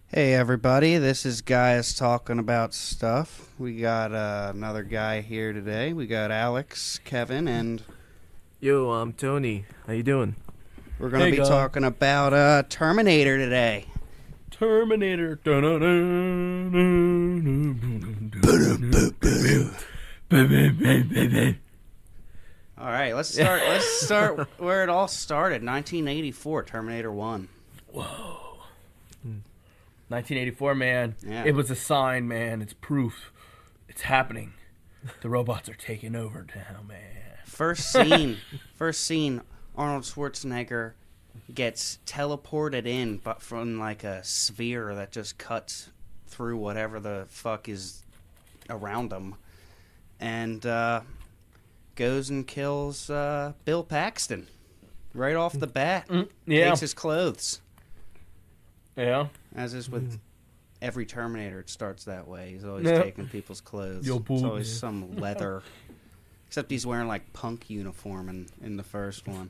Hey everybody, this is Guys Talking About Stuff. We got another guy here today. We got Alex, Kevin, and Yo, I'm Tony. How you doing? we're going to be talking about Terminator today. Terminator. Alright, let's start where it all started. 1984, Terminator 1. Whoa. 1984, man. Yeah. It was a sign, man. It's proof. It's happening. The robots are taking over now, man. First scene, Arnold Schwarzenegger gets teleported in, but from like a sphere that just cuts through whatever the fuck is around him, and goes and kills Bill Paxton right off the bat. Yeah. Takes his clothes. Yeah. As is with every Terminator, it starts that way. He's always Yeah. taking people's clothes. Yo, It's boo. always some leather. Except he's wearing like punk uniform in the first one.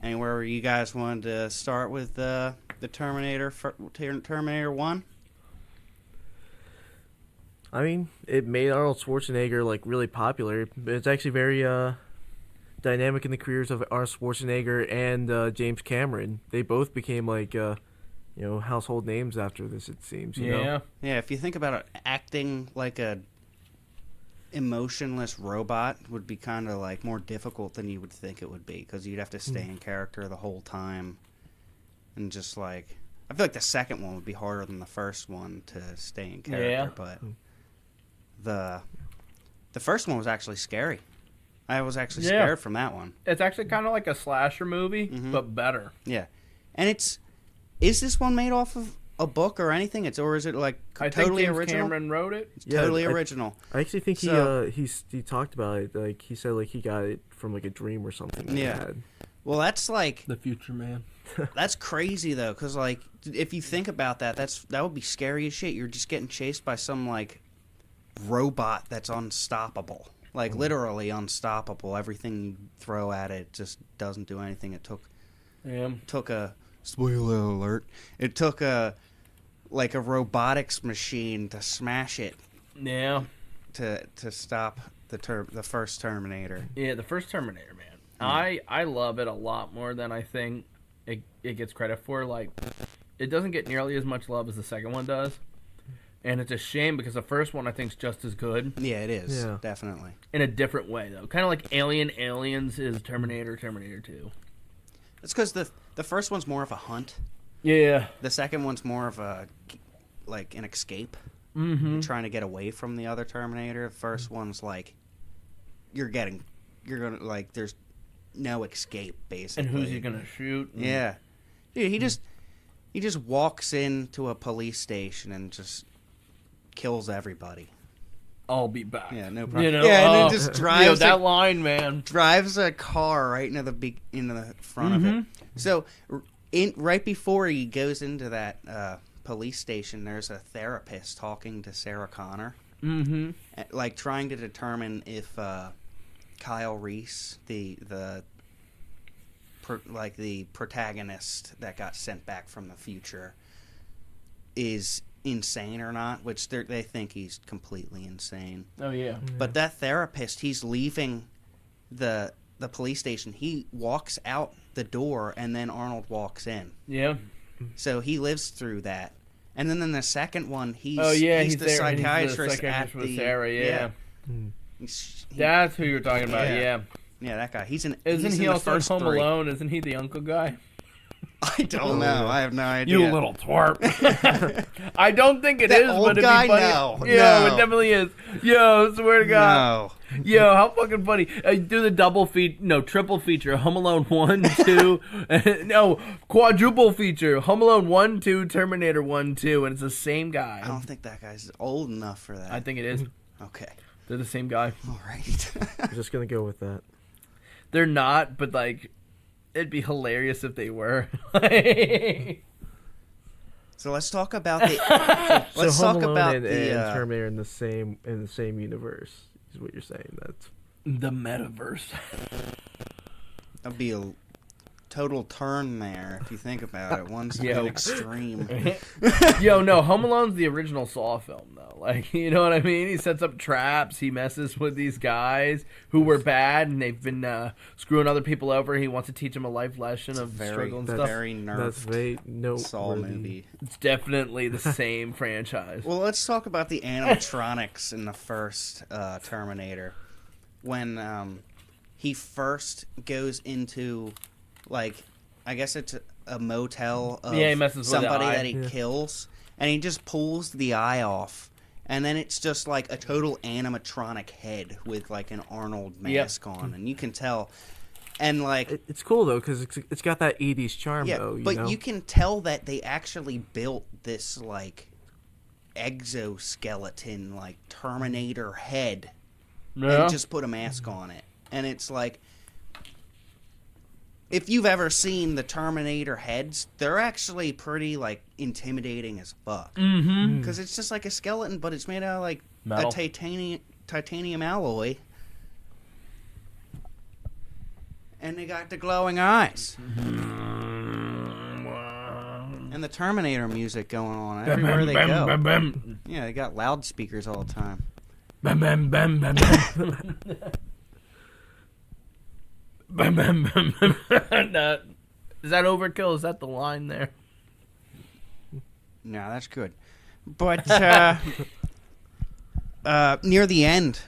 Anywhere where you guys wanted to start with the Terminator 1? I mean, it made Arnold Schwarzenegger like really popular. It's actually very dynamic in the careers of Arnold Schwarzenegger and James Cameron. They both became like household names after this. It seems. You know? Yeah, if you think about it, acting like a emotionless robot would be kind of like more difficult than you would think it would be, because you'd have to stay in character the whole time, and just like I feel like the second one would be harder than the first one to stay in character. But the first one was actually scary. I was actually scared from that one. It's actually kind of like a slasher movie, but better. Yeah, and is this one made off of a book or anything? Or is it like I totally think James original? Cameron wrote it. It's totally original. I actually think So- he talked about it. Like he said, like he got it from like a dream or something. that he Yeah. had. Well, that's like The future man. that's crazy though, because like if you think about that, that would be scary as shit. You're just getting chased by some like robot that's unstoppable, like literally unstoppable. Everything you throw at it just doesn't do anything. It took a spoiler alert. It took a robotics machine to smash it Yeah. to stop the first Terminator. Yeah, the first Terminator, man. I love it a lot more than I think it gets credit for. Like, it doesn't get nearly as much love as the second one does. And it's a shame because the first one I think is just as good Yeah, it is. Yeah. Definitely. in a different way, though. Kind of like Aliens is Terminator 2. It's because the first one's more of a hunt. Yeah. The second one's more of an escape. Mm-hmm. You're trying to get away from the other Terminator. The first one's like you're gonna like there's no escape basically. And who's he gonna shoot? Yeah, dude, he just walks into a police station and just kills everybody. I'll be back. Yeah, no problem. You know, yeah, and then just drives that line, man. drives a car right into the front of it. So right before he goes into that police station, there's a therapist talking to Sarah Connor, like trying to determine if Kyle Reese, the protagonist that got sent back from the future, is insane or not, which they think he's completely insane. Oh yeah. But that therapist, he's leaving the police station. He walks out the door, and then Arnold walks in. Yeah. So he lives through that. And then in the second one, he's he's the there, psychiatrist and he's the at psychiatrist with the Sarah. Yeah. He- That's who you're talking about. Yeah. Yeah. that guy. Isn't Isn't he in the also in first Home 3. Alone? Isn't he the uncle guy? I don't know. I have no idea. You little twerp. I don't think it That is, old but it'd guy? be funny. No. Yo, No. it definitely is. Yo, swear to God. No. Yo, how fucking funny. Do the triple feature. Home Alone 1, 2. No, quadruple feature. Home Alone 1, 2, Terminator 1, 2. And it's the same guy. I don't think that guy's old enough for that. I think it is. Okay. They're the same guy. All right. I'm just gonna go with that. They're not, but like, it'd be hilarious if they were. So let's talk about the. Let's so Home talk Alone about and the. Terminator in the same universe is what you're saying. That's The metaverse. That'd be total turn there if you think about it. One's a bit extreme. Yo, no, Home Alone's the original Saw film, though. Like, you know what I mean? He sets up traps. He messes with these guys who were bad, and they've been screwing other people over. He wants to teach them a life lesson of struggle and stuff. Very nerfed Saw movie. It's definitely the same franchise. Well, let's talk about the animatronics in the first Terminator. When he first goes into, like, I guess it's a motel of he messes with somebody the eye. that he kills, and he just pulls the eye off. And then it's just like a total animatronic head with like an Arnold mask on, and you can tell. And like it's cool though because it's got that 80s charm though. You can tell that they actually built this like exoskeleton, like Terminator head, and just put a mask on it. And it's like, if you've ever seen the Terminator heads, they're actually pretty, like, intimidating as fuck. Because it's just like a skeleton, but it's made out of, like, metal. A titanium alloy. And they got the glowing eyes. And the Terminator music going on everywhere they go. Yeah, they got loudspeakers all the time. No. Is that overkill? Is that the line there? No, that's good. But near the end,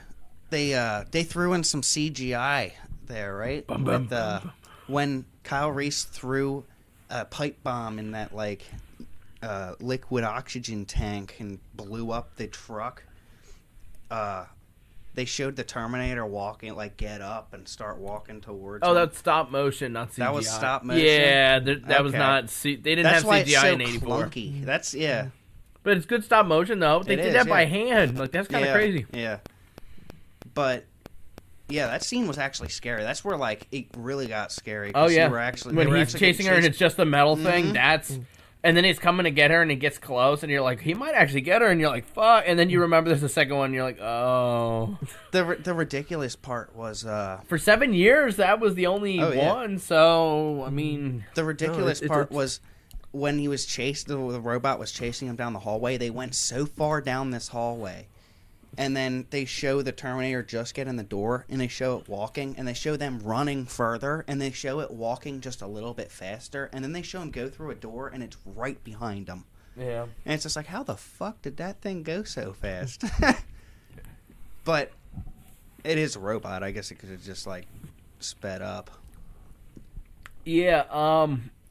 they threw in some CGI there, right? With when Kyle Reese threw a pipe bomb in that like liquid oxygen tank and blew up the truck. They showed the Terminator walking, like, get up and start walking towards him. That's stop motion, not CGI. That was stop motion? Yeah, that was not... They didn't have CGI it's so in 84. Clunky. That's, yeah. But it's good stop motion, though. They did that by hand. Like, that's kind of crazy. Yeah. But, yeah, that scene was actually scary. That's where, like, it really got scary. Oh, yeah. When he's chasing her and it's just the metal thing, that's... And then he's coming to get her, and he gets close, and you're like, he might actually get her, and you're like, fuck. And then you remember there's a second one, and you're like, oh. The ridiculous part was... For 7 years, that was the only one, so, I mean... The ridiculous part was when he was chased, the robot was chasing him down the hallway. They went so far down this hallway, and then they show the Terminator just get in the door, and they show it walking, and they show them running further, and they show it walking just a little bit faster, and then they show him go through a door, and it's right behind him. Yeah. And it's just like, how the fuck did that thing go so fast? But it is a robot. I guess it could have just, like, sped up. Yeah,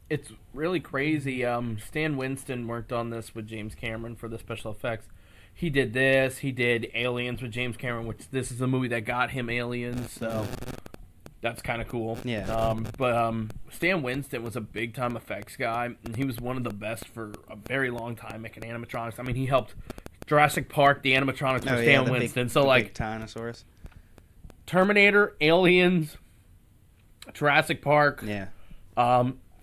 it's really crazy. Stan Winston worked on this with James Cameron for the special effects. He did this. He did Aliens with James Cameron, which this is the movie that got him Aliens, so that's kind of cool. Yeah. But Stan Winston was a big-time effects guy, and he was one of the best for a very long time making animatronics. I mean, he helped Jurassic Park, the animatronics for Stan Winston. So, like, big dinosaurs. Terminator, Aliens, Jurassic Park. Yeah.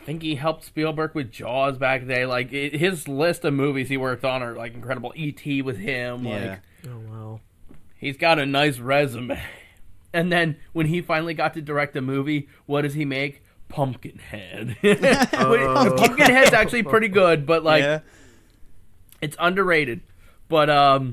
I think he helped Spielberg with Jaws back then. Like, his list of movies he worked on are, like, incredible. E.T. with him. Yeah. Like, oh, wow. He's got a nice resume. And then, when he finally got to direct a movie, what does he make? Pumpkinhead. Pumpkinhead's actually pretty good, but, like, it's underrated. But,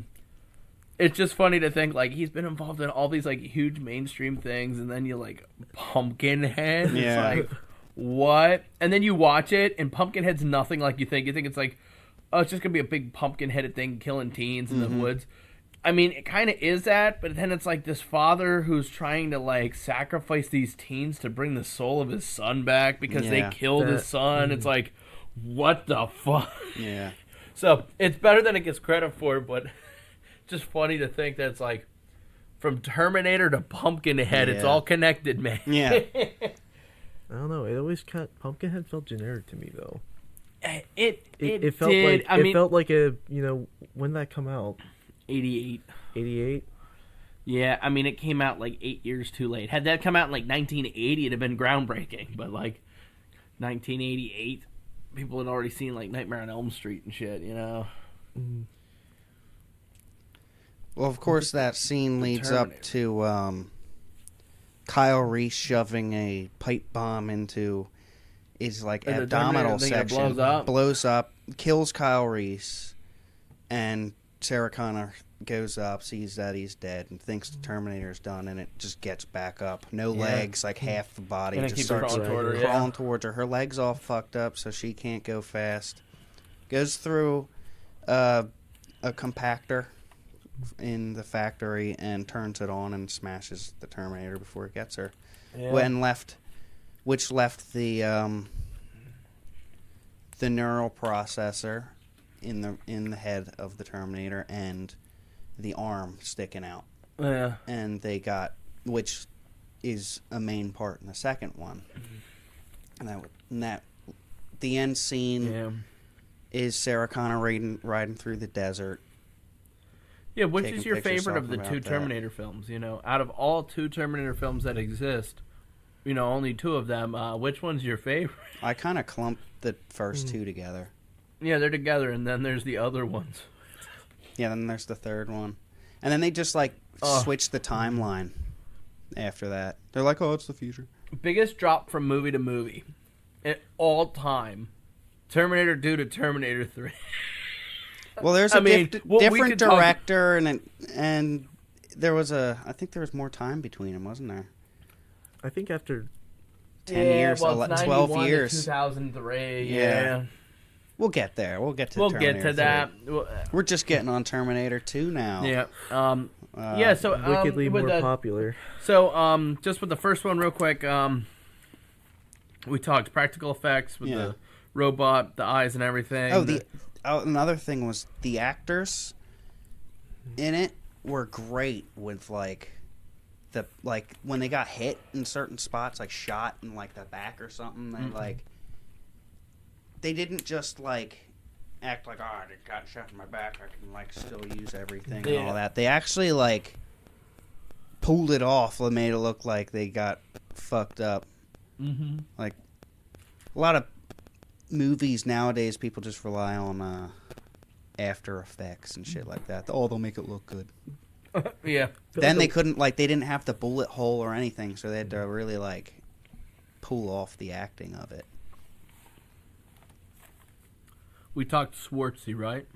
it's just funny to think, like, he's been involved in all these, like, huge mainstream things, and then you, like, Pumpkinhead. Yeah. It's like... What? And then you watch it, and Pumpkinhead's nothing like you think. You think it's like, oh, it's just going to be a big pumpkin-headed thing killing teens in the woods. I mean, it kind of is that, but then it's like this father who's trying to, like, sacrifice these teens to bring the soul of his son back because they killed his son. It's like, what the fuck? Yeah. So, it's better than it gets credit for, but just funny to think that it's like, from Terminator to Pumpkinhead, it's all connected, man. Yeah. I don't know. It always Pumpkinhead felt generic to me though. It felt did. like it felt like a when did that come out? 88. 88. Yeah, I mean it came out like 8 years too late. Had that come out in like 1980, it'd have been groundbreaking. But like 1988, people had already seen like Nightmare on Elm Street and shit. Well, of course, that scene leads up to Kyle Reese shoving a pipe bomb into is like And the abdominal Terminator thing, it section blows up. kills Kyle Reese, and Sarah Connor goes up, sees that he's dead, and thinks the Terminator's done, and it just gets back up. No legs, like half the body, And it just keeps starts crawling toward her, crawling towards her. Her legs all fucked up, so she can't go fast. Goes through a compactor in the factory and turns it on and smashes the Terminator before it gets her. Yeah. Which left the neural processor in the head of the Terminator and the arm sticking out. Yeah. And they got, which is a main part in the second one. And that the end scene is Sarah Connor riding through the desert. Yeah, which Taking is your pictures favorite of the talking two about that. Terminator films? Out of all two Terminator films that exist, only two of them. Which one's your favorite? I kind of clumped the first two together. Yeah, they're together, and then there's the other ones. Yeah, then there's the third one. And then they just, switched the timeline after that. They're like, oh, it's the future. Biggest drop from movie to movie at all time. Terminator 2 to Terminator 3. Well, there's a different director, and there was I think there was more time between them, wasn't there? I think after 10 years, 12 years. 2003, Yeah. We'll get there. We'll get to We'll Terminator get to that. 3. We're just getting on Terminator 2 now. Yeah. So wickedly with more popular. So just with the first one, real quick. We talked practical effects with the robot, the eyes, and everything. Another thing was the actors in it were great with when they got hit in certain spots, like shot in the back or something. They didn't just act like, I got shot in my back, I can still use everything and all that. They actually pulled it off and made it look like they got fucked up. Mm-hmm. A lot of movies nowadays, people just rely on After Effects and shit like that. Oh, they'll make it look good. Yeah. Then they couldn't they didn't have the bullet hole or anything, so they had to really pull off the acting of it. We talked Schwartzy, right?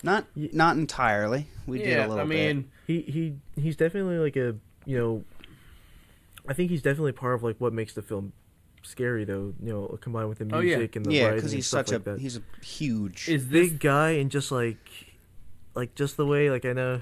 Not entirely. We did a little bit. He's definitely I think he's definitely part of what makes the film scary, though. Combined with the music and the writing, because he's such he's a huge big guy, and just just the way I know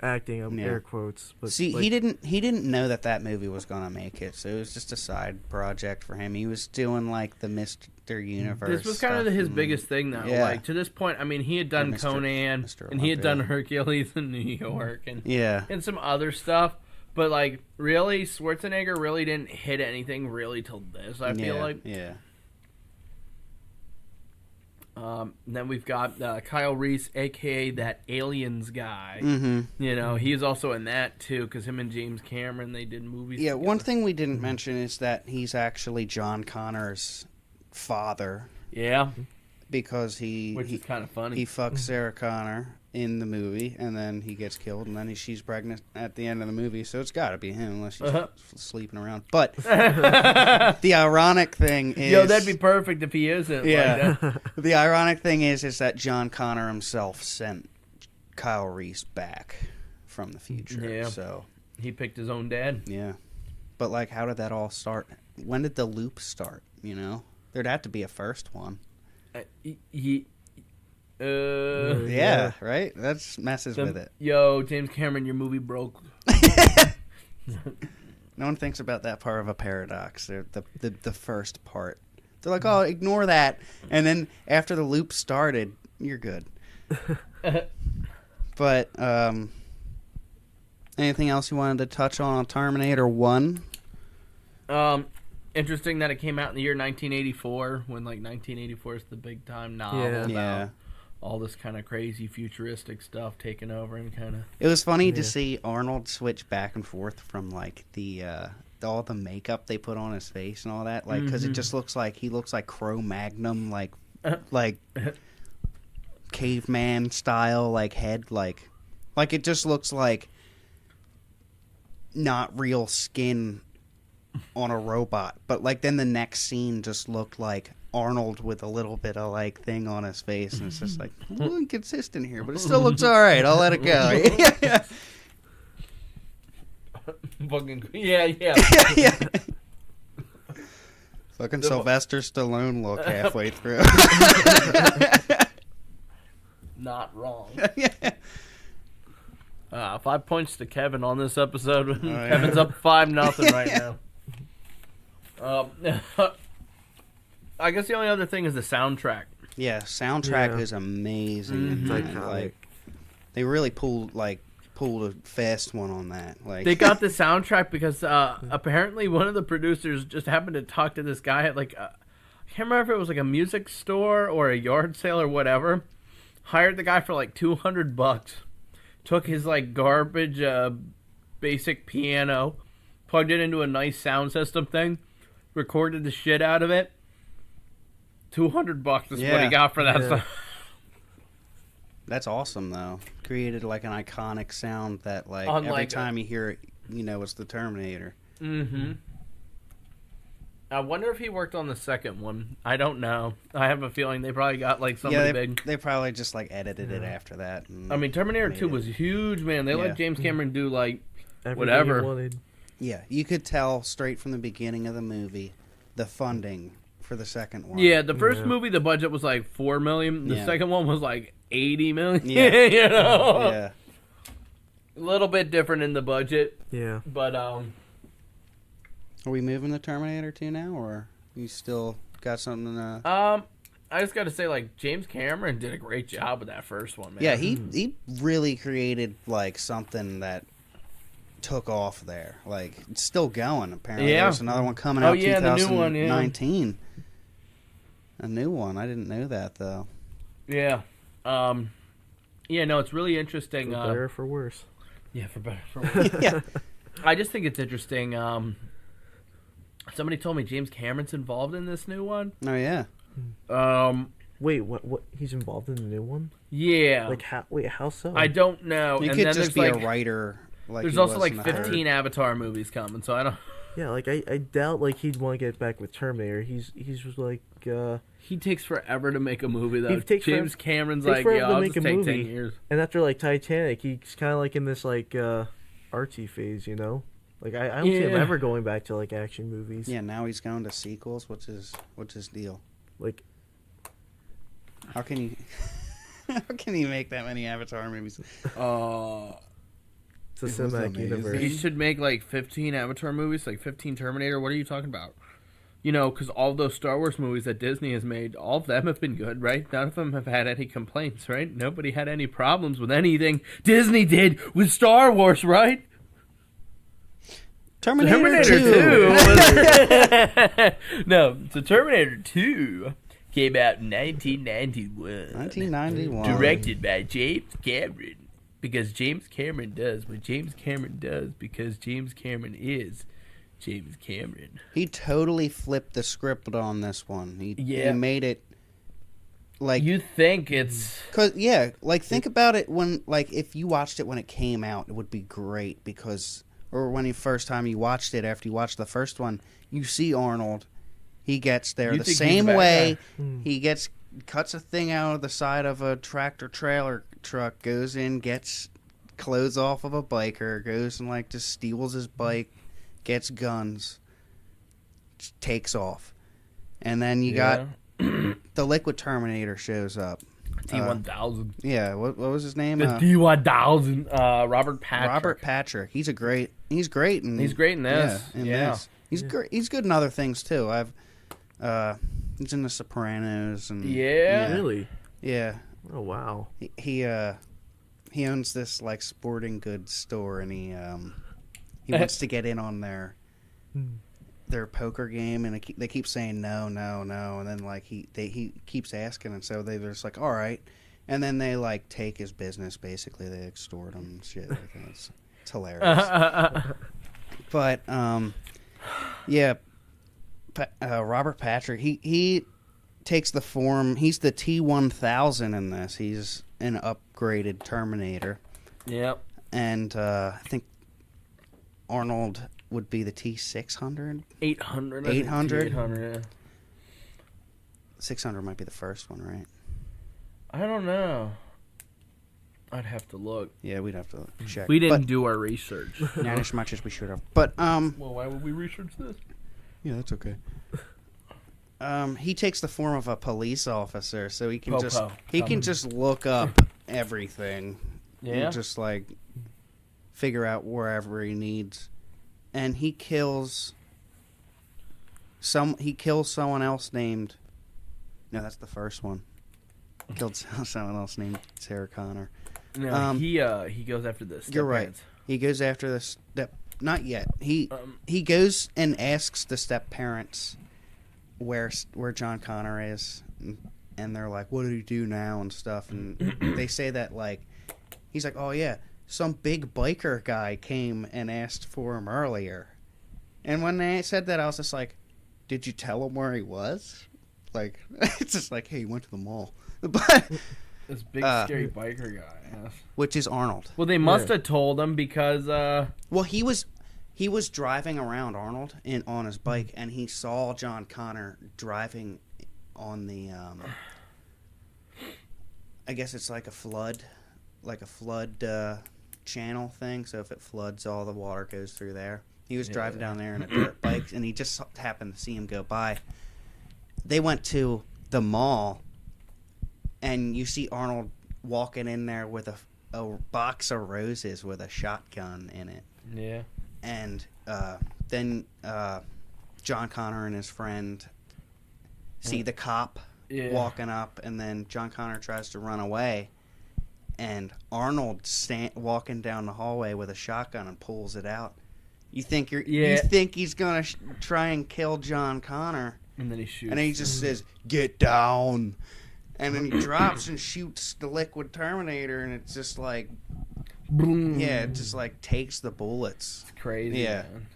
acting, air quotes. But see, he didn't know that movie was gonna make it, so it was just a side project for him. He was doing the Mr. Universe. This was kind of his biggest thing, though. Yeah. To this point, I mean, he had done Conan, and he had done Hercules in New York, and some other stuff. But really, Schwarzenegger really didn't hit anything really till this. I feel like. Yeah. Then we've got Kyle Reese, a.k.a. that Aliens guy. Mm-hmm. He's also in that, too, because him and James Cameron, they did movies together. One thing we didn't mention is that he's actually John Connor's father. Yeah. Because which is kind of funny. He fucks Sarah Connor in the movie, and then he gets killed, and then she's pregnant at the end of the movie, so it's got to be him, unless she's sleeping around. But the ironic thing is... Yo, that'd be perfect if he isn't. Yeah. The ironic thing is that John Connor himself sent Kyle Reese back from the future. Yeah. So he picked his own dad. Yeah. But, how did that all start? When did the loop start, There'd have to be a first one. Yeah, right? That messes with it. Yo, James Cameron, your movie broke. No one thinks about that part of a paradox. The first part. They're like, oh, ignore that. And then after the loop started, you're good. But, anything else you wanted to touch on Terminator 1? Interesting that it came out in the year 1984, when 1984 is the big time novel about all this kind of crazy futuristic stuff taking over and kind of. It was funny to see Arnold switch back and forth from the all the makeup they put on his face and all that, because it just looks like he looks like Cro-Magnon, like caveman style, head, it just looks like not real skin on a robot. But like then the next scene just looked like Arnold with a little bit of like thing on his face, and it's just like a little inconsistent here, but it still looks all right. I'll let it go. Yeah. Fucking yeah. Yeah. Fucking Sylvester Stallone look halfway through. Not wrong. Yeah. 5 points to Kevin on this episode. Oh, yeah. Kevin's up 5-0 right now. I guess the only other thing is the soundtrack. Yeah, soundtrack Yeah. is amazing. Mhm. And, Iconic. like, they really pulled a fast one on that. Like They got the soundtrack because apparently one of the producers just happened to talk to this guy at like I can't remember if it was like a music store or a yard sale or whatever. Hired the guy for like $200. Took his like garbage basic piano, plugged it into a nice sound system thing, recorded the shit out of it. $200 is what Yeah. he got for that Yeah. stuff. That's awesome though. Created like an iconic sound that like On, every like, time you hear it, you know it's the Terminator. Mm-hmm. I wonder if he worked on the second one. I don't know. I have a feeling they probably got like somebody Yeah, big. they probably just like edited it after that. And I mean, Terminator made 2 it. was huge, man. They Yeah. let James Cameron do like Everything whatever. he wanted. Yeah, you could tell straight from the beginning of the movie the funding for the second one. Yeah, the first Yeah. movie, the budget was like $4 million. The Yeah. second one was like $80 million. Yeah. You know, Yeah. a little bit different in the budget, Yeah. but Are we moving to Terminator 2 now, or you still got something? I just got to say, like James Cameron did a great job with that first one, man. Yeah, he really created like something that took off there. Like it's still going. Apparently, Yeah. there's another one coming Oh, out. yeah, the new one, yeah. 2019. A new one. I didn't know that though. Yeah. Yeah, no, it's really interesting. For better or for worse. Yeah, for better, for worse. Yeah. I just think it's interesting. Somebody told me James Cameron's involved in this new one. Oh yeah. Wait, what? He's involved in the new one? Yeah. Like how? Wait, how so? I don't know. He And could then just there's be like, a writer. Like there's he also was like in the third. 15 Avatar movies coming, so I don't. Yeah, like I doubt like he'd want to get back with Terminator. He's just like He takes forever to make a movie, though. He takes James forever- Cameron's takes like, forever yeah, to I'll make just a take movie. 10 years. and after like Titanic, he's kind of like in this like artsy phase, you know. Like I don't see him Yeah. ever going back to like action movies. Yeah, now he's going to sequels. What's his deal? Like How can you? How can he make that many Avatar movies? it's a It was cinematic amazing. universe. He should make like 15 Avatar movies, like 15 Terminator. What are you talking about? You know, because all those Star Wars movies that Disney has made, all of them have been good, right? None of them have had any complaints, right? Nobody had any problems with anything Disney did with Star Wars, right? Terminator 2. 2. No, so Terminator 2 came out in 1991. 1991. Directed by James Cameron. Because James Cameron does what James Cameron does because James Cameron is James Cameron. He totally flipped the script on this one. He Yeah. made it like You think it's... cause yeah, like think about it when like if you watched it when it came out, it would be great because or when the first time you watched it after you watched the first one, you see Arnold. He gets there You the think he's same the bad way. guy. He cuts a thing out of the side of a tractor trailer truck, goes in, gets clothes off of a biker, goes and like just steals his bike, gets guns, just takes off. And then you got the Liquid Terminator shows up. T-1000. Yeah, what was his name? The T-1000. Robert Patrick. Robert Patrick. He's great in He's great in this. Yeah, Yeah. this. He's great. He's good in other things too. He's in The Sopranos and Yeah. Really? yeah. Oh wow. He owns this like sporting goods store and he wants to get in on their poker game and they keep saying no, and then like he keeps asking and so they're just like all right, and then they like take his business basically. They extort him and shit. Like that. It's hilarious. But yeah, Robert Patrick he takes the form. He's the T-1000 in this. He's an upgraded Terminator. Yep. And I think Arnold would be the T-600. 800. 800? 800. 600 might be the first one, right? I don't know. I'd have to look. Yeah, we'd have to check. We didn't do our research. Not as much as we should have. But Well, why would we research this? yeah, that's okay. He takes the form of a police officer, so he can just look up everything. Yeah. And just like figure out wherever he needs, and he kills someone else named. No, that's the first one. Killed someone else named Sarah Connor. No, he goes after this. You're right. He goes after the step. Not yet. He goes and asks the step parents where John Connor is, and they're like, "What did he do now?" and stuff. And they say that like he's like, "Oh yeah, some big biker guy came and asked for him earlier." And when they said that, I was just like, "Did you tell him where he was?" Like it's just like, "Hey, he went to the mall." But this big scary biker guy. Yes. Which is Arnold. Well, they must have told him because. Well, he was driving around Arnold on his bike, and he saw John Connor driving on the. I guess it's like a flood channel thing. So if it floods, all the water goes through there. He was driving down there in a dirt bike, and he just happened to see him go by. They went to the mall. And you see Arnold walking in there with a box of roses with a shotgun in it. Yeah. And then John Connor and his friend see the cop walking up, and then John Connor tries to run away. And Arnold walking down the hallway with a shotgun and pulls it out. You think he's gonna try and kill John Connor, and then he shoots. And then he just says, "Get down." And then he drops and shoots the liquid Terminator, and it's just like, boom. Yeah, it just like takes the bullets. It's crazy. Yeah, man.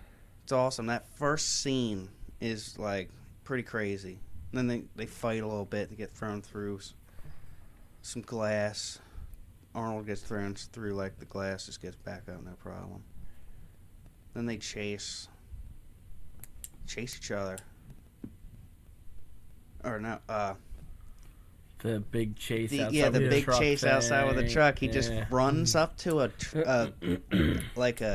It's awesome. That first scene is like pretty crazy. And then they fight a little bit. They get thrown through some glass. Arnold gets thrown through like the glass, just gets back up, no problem. Then they chase each other. Or no, the big chase outside the with big truck chase thing. outside with the truck. He just runs up to a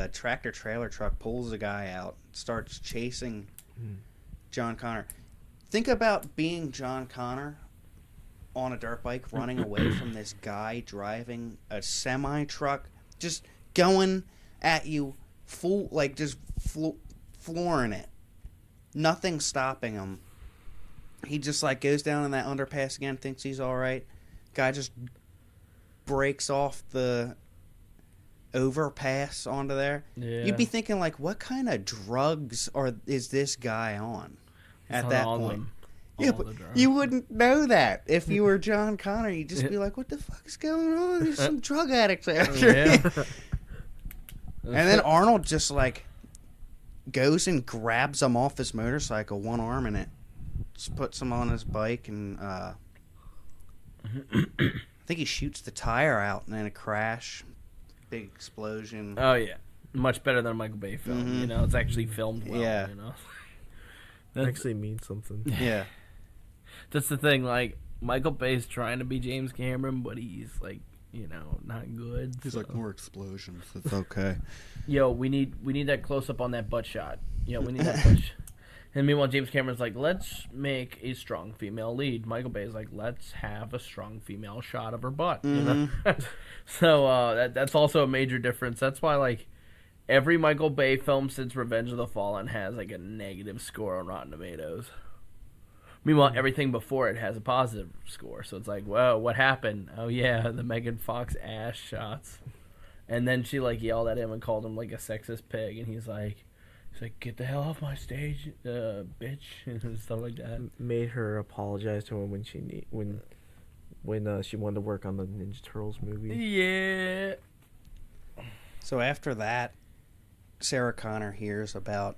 tractor trailer truck, pulls the guy out, starts chasing John Connor. Think about being John Connor on a dirt bike, running away from this guy driving a semi truck, just going at you full, like just flooring it. Nothing stopping him. He just like goes down in that underpass again, thinks he's all right. Guy just breaks off the overpass onto there. Yeah. You'd be thinking like, what kind of drugs is this guy on at that point? Yeah, but you wouldn't know that if you were John Connor. You'd just be like, what the fuck is going on? There's some drug addicts after me. And then Arnold just like goes and grabs him off his motorcycle, one arm in it. Just puts him on his bike, and I think he shoots the tire out, and then a crash, big explosion. Oh yeah, much better than a Michael Bay film. Mm-hmm. You know, it's actually filmed well. Yeah. You know, that actually means something. Yeah, that's the thing. Like Michael Bay's trying to be James Cameron, but he's like, you know, not good. he's like, more explosions. It's okay. Yo, we need that close up on that butt shot. Yo, we need that butt. And meanwhile, James Cameron's like, let's make a strong female lead. Michael Bay's like, let's have a strong female shot of her butt. You know? So that's also a major difference. That's why, like, every Michael Bay film since Revenge of the Fallen has, like, a negative score on Rotten Tomatoes. Meanwhile, everything before it has a positive score. So it's like, whoa, what happened? Oh, yeah, the Megan Fox ass shots. And then she, like, yelled at him and called him, like, a sexist pig. And he's like, get the hell off my stage, bitch, and stuff like that. Made her apologize to him when she wanted to work on the Ninja Turtles movie. Yeah. So after that, Sarah Connor hears about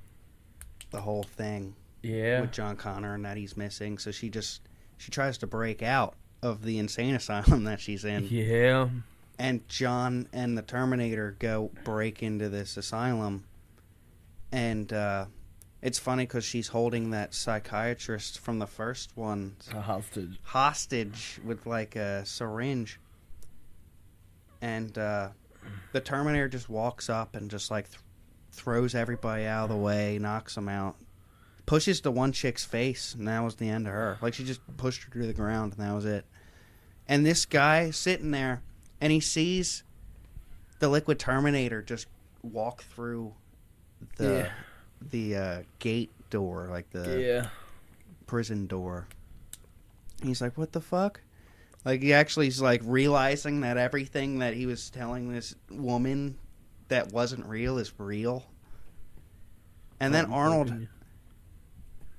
the whole thing with John Connor and that he's missing. So she tries to break out of the insane asylum that she's in. Yeah. And John and the Terminator break into this asylum. and it's funny because she's holding that psychiatrist from the first one A hostage with like a syringe, and the Terminator just walks up and just like throws everybody out of the way, knocks them out, pushes the one chick's face, and that was the end of her. Like, she just pushed her to the ground, and that was it. And this guy sitting there, and he sees the Liquid Terminator just walk through the gate door, like the prison door. And he's like, what the fuck? Like, he actually is like realizing that everything that he was telling this woman that wasn't real is real. And then Arnold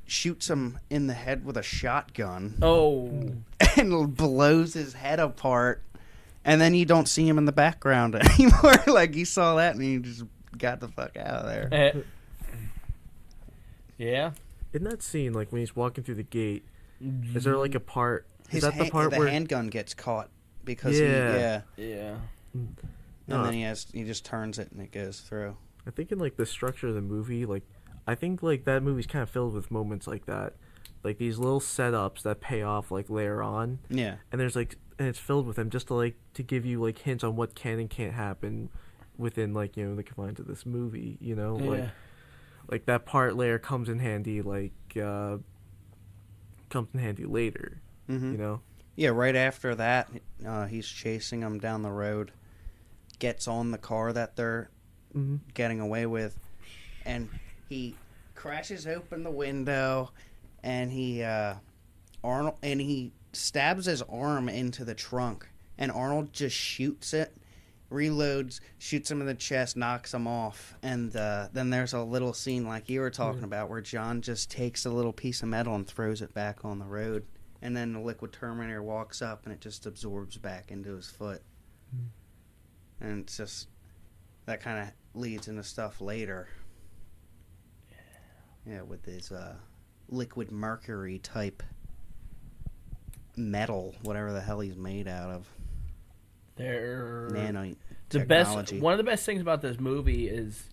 shoots him in the head with a shotgun. Oh. And blows his head apart. And then you don't see him in the background anymore. Like, you saw that and you just got the fuck out of there. Yeah. In that scene, like when he's walking through the gate, is there like a part? Is that the part where handgun gets caught because Yeah. and then he just turns it and it goes through. I think in like the structure of the movie, like I think like that movie's kind of filled with moments like that, like these little setups that pay off like later on. Yeah. And there's like, and it's filled with them just to give you like hints on what can and can't happen within like, you know, the confines of this movie. You know, like that part later comes in handy later. Mm-hmm. You know. Yeah. Right after that, he's chasing him down the road, gets on the car that they're getting away with, and he crashes open the window, and he stabs his arm into the trunk, and Arnold just shoots it, reloads, shoots him in the chest, knocks him off, and then there's a little scene like you were talking about where John just takes a little piece of metal and throws it back on the road, and then the Liquid Terminator walks up and it just absorbs back into his foot. And it's just, that kind of leads into stuff later. Yeah, with his liquid mercury type metal, whatever the hell he's made out of. Nano technology. One of the best things about this movie is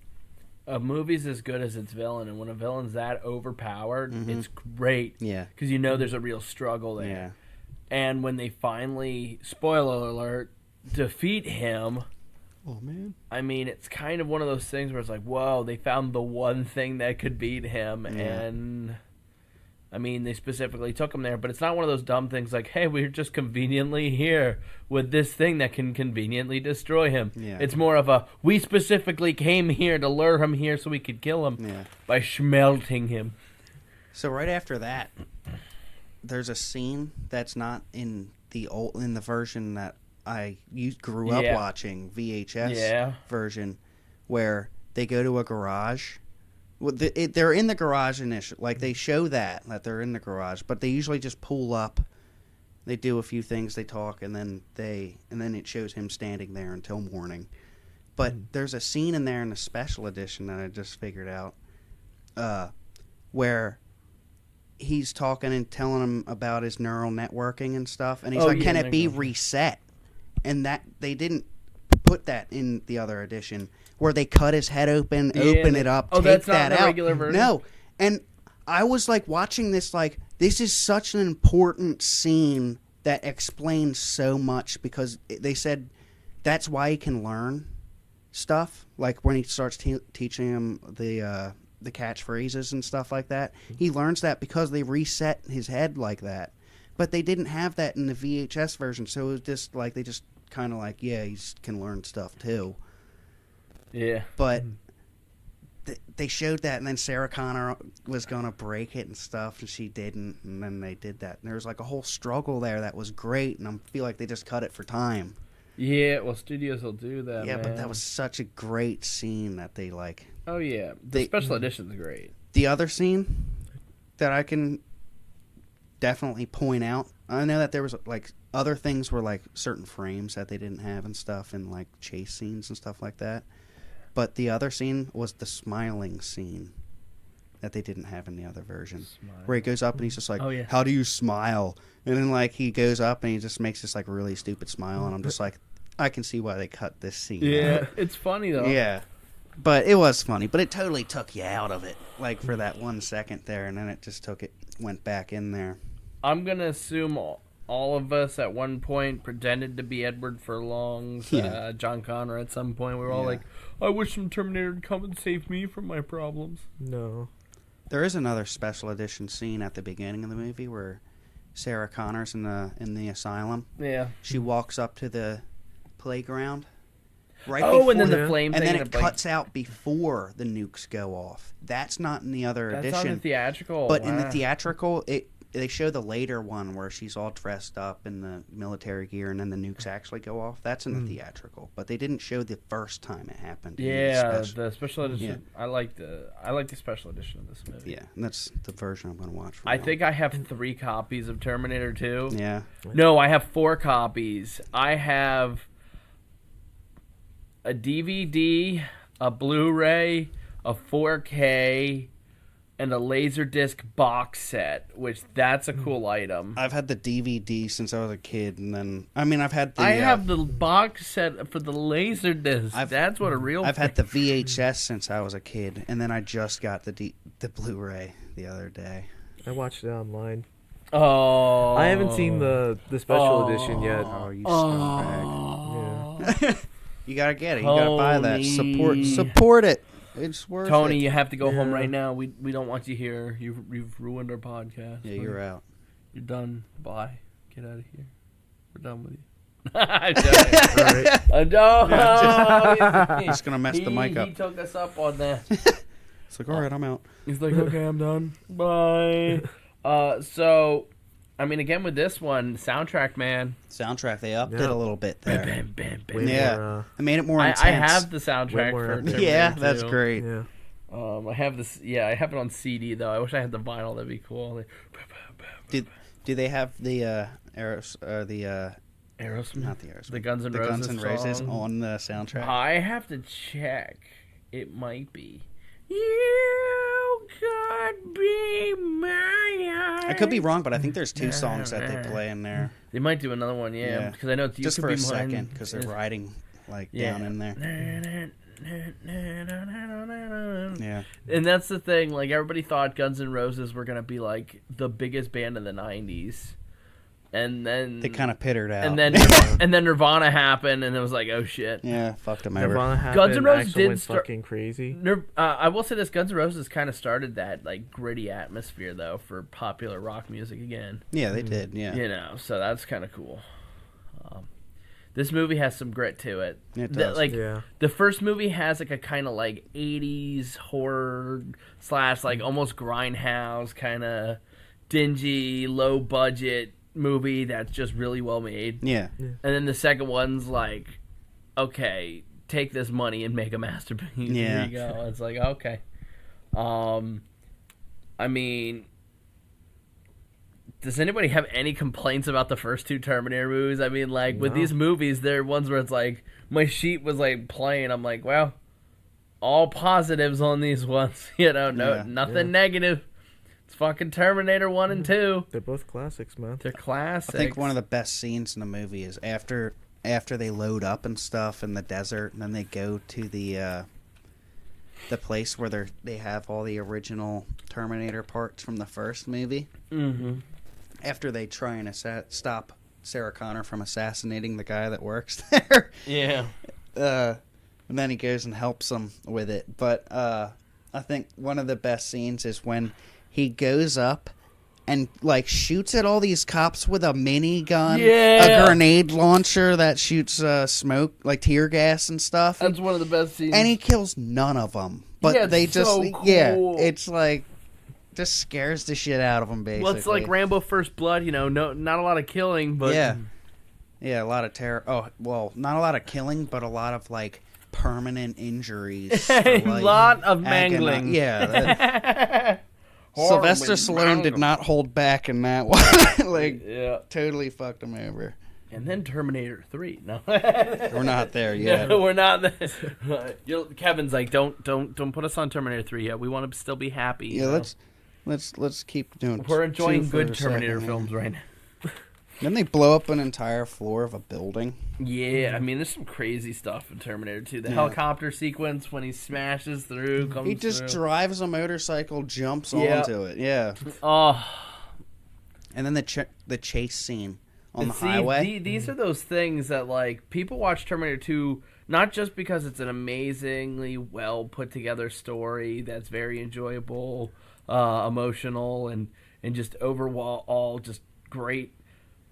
a movie's as good as its villain, and when a villain's that overpowered, it's great. Yeah. Because you know there's a real struggle there. Yeah. And when they finally, spoiler alert, defeat him... Oh, man. I mean, it's kind of one of those things where it's like, whoa, they found the one thing that could beat him, and... I mean, they specifically took him there, but it's not one of those dumb things like, hey, we're just conveniently here with this thing that can conveniently destroy him. Yeah. It's more of a, we specifically came here to lure him here so we could kill him by schmelting him. So right after that, there's a scene that's not in the version that I grew up watching, VHS version, where they go to a garage. Well, they're in the garage initially. Like, they show that they're in the garage, but they usually just pull up. They do a few things, they talk, and then it shows him standing there until morning. But there's a scene in there in the special edition that I just figured out, where he's talking and telling him about his neural networking and stuff, and he's like, "Can it be reset?" And that they didn't put that in the other edition, where they cut his head open, open it up, take that's that not the out. regular version? No, and I was like watching this, like, this is such an important scene that explains so much, because they said that's why he can learn stuff. Like when he starts teaching him the catchphrases and stuff like that, he learns that because they reset his head like that. But they didn't have that in the VHS version, so it was just like they just kind of like, he can learn stuff too. Yeah. But they showed that, and then Sarah Connor was going to break it and stuff, and she didn't, and then they did that. And there was like a whole struggle there that was great, and I feel like they just cut it for time. Yeah, well, studios will do that, Yeah, man. but that was such a great scene that they like. Oh, yeah. The special edition's great. The other scene that I can definitely point out, I know that there was like other things were like certain frames that they didn't have and stuff, and like chase scenes and stuff like that. But the other scene was the smiling scene that they didn't have in the other version, where he goes up and he's just like, "How do you smile?" And then like he goes up and he just makes this like really stupid smile, and I'm just like, I can see why they cut this scene. Yeah, out. it's funny though. Yeah, But it was funny. But it totally took you out of it, like for that 1 second there, and then it just went back in there. I'm gonna assume all of us at one point pretended to be Edward Furlong's John Connor at some point. We were all like, I wish some Terminator would come and save me from my problems. No. There is another special edition scene at the beginning of the movie where Sarah Connor's in the asylum. Yeah. She walks up to the playground. Right and then the flame and thing. then it cuts out before the nukes go off. That's not in the other edition. That's on the theatrical. But in the theatrical, they show the later one where she's all dressed up in the military gear and then the nukes actually go off. That's in the theatrical, but they didn't show the first time it happened. Yeah, the special edition. Yeah. I like the special edition of this movie. Yeah, and that's the version I'm going to watch. I think I have 3 copies of Terminator 2. Yeah. No, I have 4 copies. I have a DVD, a Blu-ray, a 4K, and a Laserdisc box set, which that's a cool item. I've had the DVD since I was a kid, and then I've had the. I have the box set for the Laserdisc. That's what a real. I've had the VHS since I was a kid, and then I just got the Blu-ray the other day. I watched it online. Oh, I haven't seen the special edition yet. Oh, you scumbag! Yeah. You gotta get it. You gotta buy that. Support it. It's worth Tony, it. you have to go home right now. We don't want you here. You've ruined our podcast. Yeah, you're out. You're done. Bye. Get out of here. We're done with you. I'm done. I'm done. He's gonna mess the mic up. He took us up on that. It's like, all right, I'm out. He's like, okay, I'm done. Bye. So, again with this one, soundtrack, man. Soundtrack, they upped it a little bit there. Bam, bam, bam, bam. Yeah, I made it more intense. I have the soundtrack for Terminator Yeah, 2. that's great. Yeah. I have this. Yeah, I have it on CD though. I wish I had the vinyl. That'd be cool. Do they have the Aerosmith? Not the Aerosmith. The Guns N' Roses. Guns N' Roses song. on the soundtrack. I have to check. It might be. You could be mine. I could be wrong, but I think there's 2 songs that they play in there. They might do another one, yeah. Because I know it's You just Could for Be a Mine. second, because they're riding down in there. Yeah, and that's the thing. Like everybody thought Guns N' Roses were gonna be like the biggest band in the '90s, and then they kind of pittered out. And then Nirvana happened, and it was like, oh shit. Yeah, fucked them over. Nirvana happened. Guns N' Roses Axl did went fucking crazy. I will say this: Guns N' Roses kind of started that like gritty atmosphere though for popular rock music again. Yeah, they did. Yeah, so that's kind of cool. This movie has some grit to it. It does. The first movie has like a kind of like 80s horror / like almost grindhouse kind of dingy, low budget movie that's just really well made. Yeah. And then the second one's like, okay, take this money and make a masterpiece. Yeah. There you go. It's like, okay. Does anybody have any complaints about the first 2 Terminator movies? With these movies, there are ones where it's like, my sheet was like playing. I'm like, well, all positives on these ones. Nothing negative. It's fucking Terminator 1 and 2. They're both classics, man. They're classics. I think one of the best scenes in the movie is after they load up and stuff in the desert, and then they go to the place where they have all the original Terminator parts from the first movie. Mm-hmm. After they try and stop Sarah Connor from assassinating the guy that works there. Yeah. And then he goes and helps them with it. But I think one of the best scenes is when he goes up and like shoots at all these cops with a minigun, a grenade launcher that shoots smoke, like tear gas and stuff. That's one of the best scenes. And he kills none of them. But they just, cool. It's like, just scares the shit out of them, basically. Well, it's like Rambo First Blood, not a lot of killing, but... Yeah, a lot of terror. Oh, well, not a lot of killing, but a lot of, like, permanent injuries. A lot of mangling. Sylvester Stallone did not hold back in that one. Totally fucked him over. And then Terminator 3. No, we're not there yet. No, we're not there. Kevin's like, don't put us on Terminator 3 yet. We want to still be happy. Yeah, let's keep doing. We're enjoying good Terminator films right now. Then they blow up an entire floor of a building. Yeah, I mean, there's some crazy stuff in Terminator 2. The helicopter sequence when he smashes through, He just through. drives a motorcycle, jumps onto it. Yeah. Oh. And then the chase scene on the highway. These are those things that, like, people watch Terminator 2 not just because it's an amazingly well put together story that's very enjoyable, emotional, and just overall just great,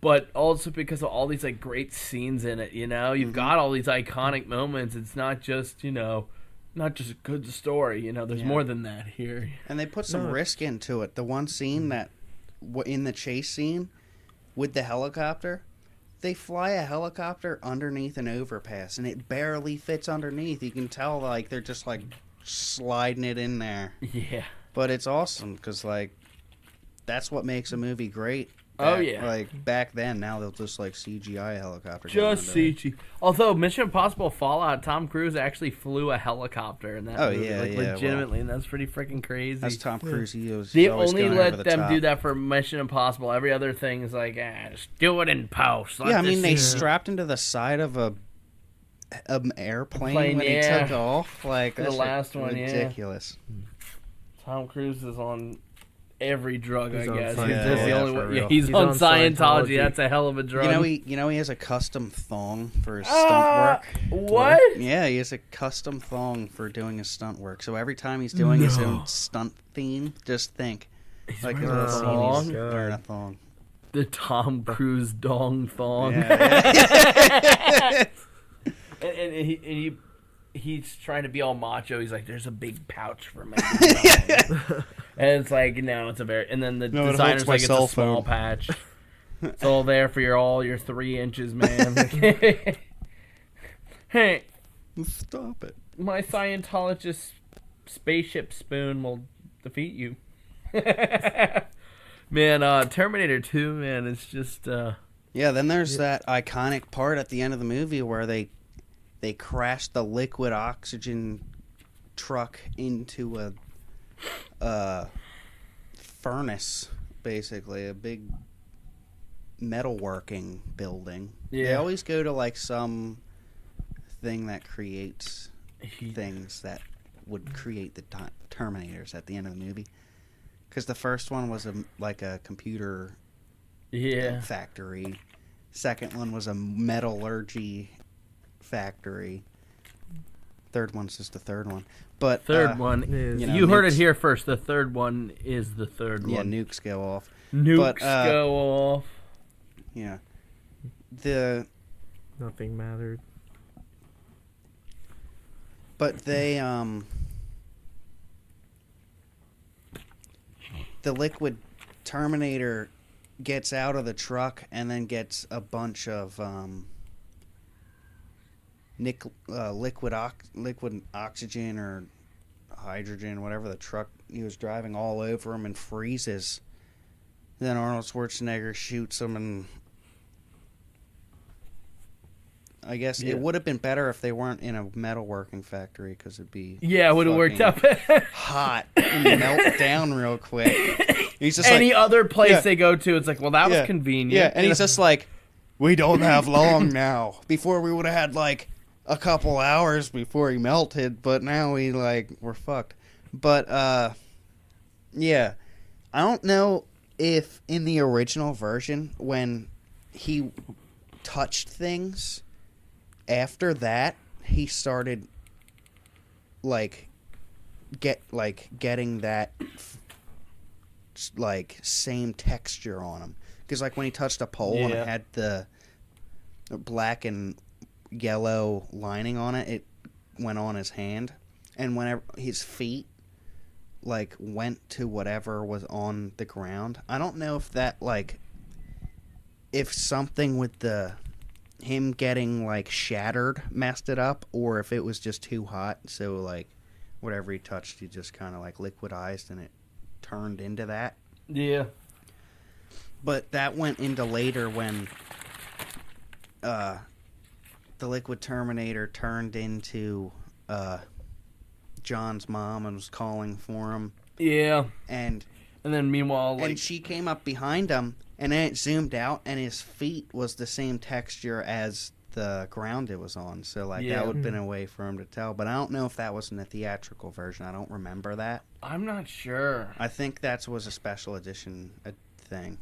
but also because of all these like great scenes in it. You know, you've got all these iconic moments. It's not just not just a good story. You know, there's more than that here. And they put some risk into it. The one scene that in the chase scene with the helicopter, they fly a helicopter underneath an overpass, and it barely fits underneath. You can tell like they're just like sliding it in there. Yeah, but it's awesome because like that's what makes a movie great. Like back then, now they'll just like CGI a helicopter. Just CG. Although Mission Impossible Fallout, Tom Cruise actually flew a helicopter in that movie, legitimately, and that's pretty freaking crazy. That's Tom Cruise. They only let them do that for Mission Impossible. Every other thing is like, just do it in post. Yeah, I mean they strapped into the side of an airplane when he took off. Like the last one, ridiculous. Tom Cruise is on every drug, I guess. He's on Scientology. That's a hell of a drug. You know he has a custom thong for his stunt work. What? Yeah, he has a custom thong for doing his stunt work. So every time he's doing his own stunt theme, just think he's like wearing a thong. He's wearing a thong. The Tom Cruise dong thong. Yeah. and he's trying to be all macho. He's like, "There's a big pouch for me." And it's like, no, it's a very... And then the designer's like, it's a small patch. It's all there for your 3 inches, man. Hey. Stop it. My Scientologist spaceship spoon will defeat you. Man, Terminator 2, man, it's just... Yeah, then there's that iconic part at the end of the movie where they crash the liquid oxygen truck into a furnace, basically a big metalworking building. They always go to like some thing that creates things that would create the Terminators at the end of the movie, because the first one was a computer factory. Second one was a metallurgy factory. Third one's just the third one. But third one is you heard it here first. The third one is the third one. Yeah, nukes go off. Nukes go off. Yeah. Nothing mattered. But they the liquid Terminator gets out of the truck and then gets a bunch of liquid oxygen or hydrogen, whatever the truck he was driving, all over him and freezes. Then Arnold Schwarzenegger shoots him, and I guess it would have been better if they weren't in a metalworking factory, because it'd be it would have worked out hot and melt down real quick. He's just any other place they go to, it's like, well, that was convenient. Yeah, and he's just like, we don't have long now. Before we would have had like a couple hours before he melted, but now we're fucked. But yeah, I don't know if in the original version when he touched things, after that he started getting that like same texture on him, because like when he touched a pole and it had the black and yellow lining on it, it went on his hand, and whenever his feet like went to whatever was on the ground, I don't know if that if something with him getting like shattered messed it up, or if it was just too hot, so like whatever he touched he just kind of like liquidized and it turned into that. But that went into later when the liquid Terminator turned into John's mom and was calling for him. Yeah. And then meanwhile, and she came up behind him and then it zoomed out, and his feet was the same texture as the ground it was on. So like that would have been a way for him to tell. But I don't know if that was in the theatrical version. I don't remember that. I'm not sure. I think that was a special edition thing.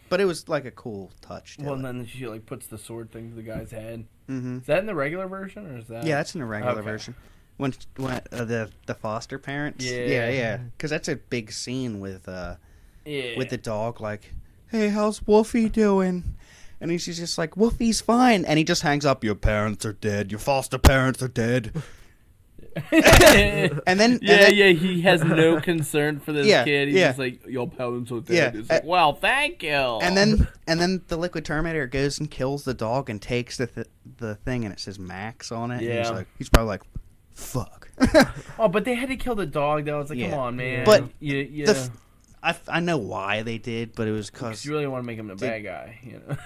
But it was like a cool touch to it. And then she like puts the sword thing to the guy's head. Mm-hmm. Is that in the regular version or is that? Yeah, that's in the regular version. When the foster parents. Yeah. Because that's a big scene with the dog. Like, hey, how's Wolfie doing? And he's just like, Wolfie's fine. And he just hangs up, your parents are dead. Your foster parents are dead. and then he has no concern for this kid. He's just like, your parents are dead. He's like, well, thank you. And then the Liquid Terminator goes and kills the dog and takes the thing, and it says Max on it. Yeah. And he's probably like, fuck. Oh, but they had to kill the dog, though. It's like, come on, man. But yeah. I know why they did, but it was because you really want to make him the bad guy, you know.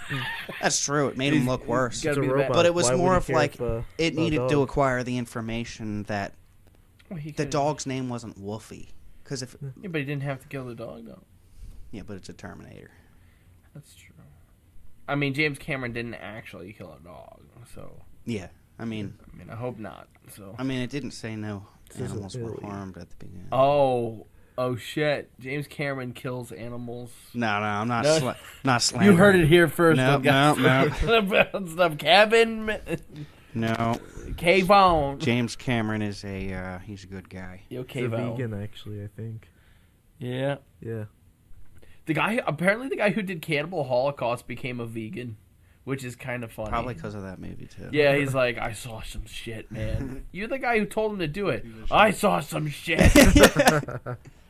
That's true. It made him look worse. It's a robot. But it was Why more would of he care like if, it needed dog? to acquire the information that the dog's name wasn't Wolfie. Because if but he didn't have to kill the dog, though. Yeah, but it's a Terminator. That's true. I mean, James Cameron didn't actually kill a dog, so. Yeah, I mean, I hope not. So. I mean, it didn't say no animals were harmed at the beginning. Oh shit! James Cameron kills animals. No, I'm not. Not slandering. You heard it here first. No. Stuff cabin. No. K-Bone. James Cameron is he's a good guy. Yo, He's a vegan, actually, I think. Yeah. Yeah. The guy who did Cannibal Holocaust became a vegan, which is kind of funny. Probably because of that movie too. Yeah, he's like, I saw some shit, man. You're the guy who told him to do it. I saw some shit.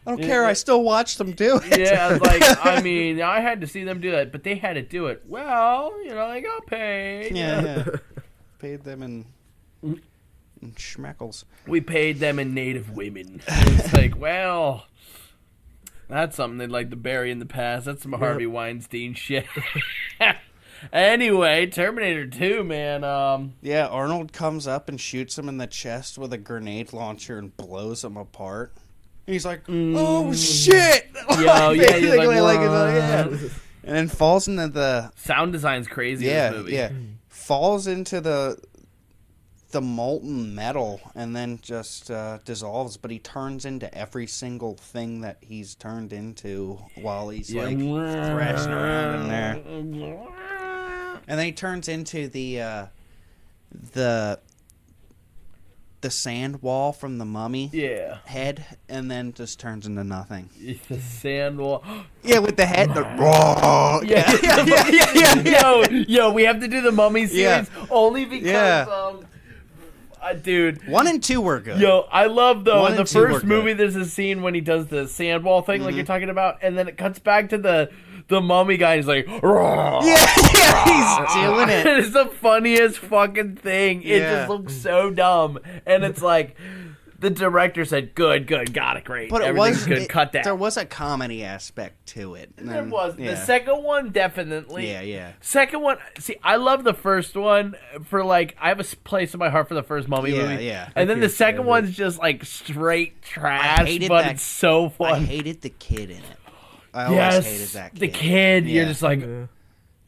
I don't care. I still watched them do it. Yeah, like, I mean, I had to see them do that, but they had to do it. Well, they got paid. Yeah. Paid them in schmeckles. We paid them in native women. It's like, well, that's something they'd like to bury in the past. That's some Harvey Weinstein shit. Anyway, Terminator 2, man. Yeah, Arnold comes up and shoots him in the chest with a grenade launcher and blows him apart. He's like, oh, shit! Yo, yeah, he's like, yeah. And then falls into the... Sound design's crazy in this movie. Yeah, falls into the molten metal and then just dissolves, but he turns into every single thing that he's turned into while he's like thrashing around in there. And then he turns into the sand wall from the mummy head, and then just turns into nothing. The sand wall. Yeah, with the head. Yo, we have to do the mummy series only because, dude. 1 and 2 were good. Yo, I love though in the first movie. Good. There's a scene when he does the sand wall thing, like you're talking about, and then it cuts back to the mummy guy. He's like, yeah, he's doing it. It's the funniest fucking thing. It just looks so dumb, and it's like the director said, "Good, got it, great." But everything's good. Cut that. There was a comedy aspect to it. There was the second one definitely. Yeah. Second one. See, I love the first one for like I have a place in my heart for the first Mummy movie. Yeah. And then the second one's just like straight trash, but it's so fun. I hated the kid in it. I always hated that kid. The kid. You're just like.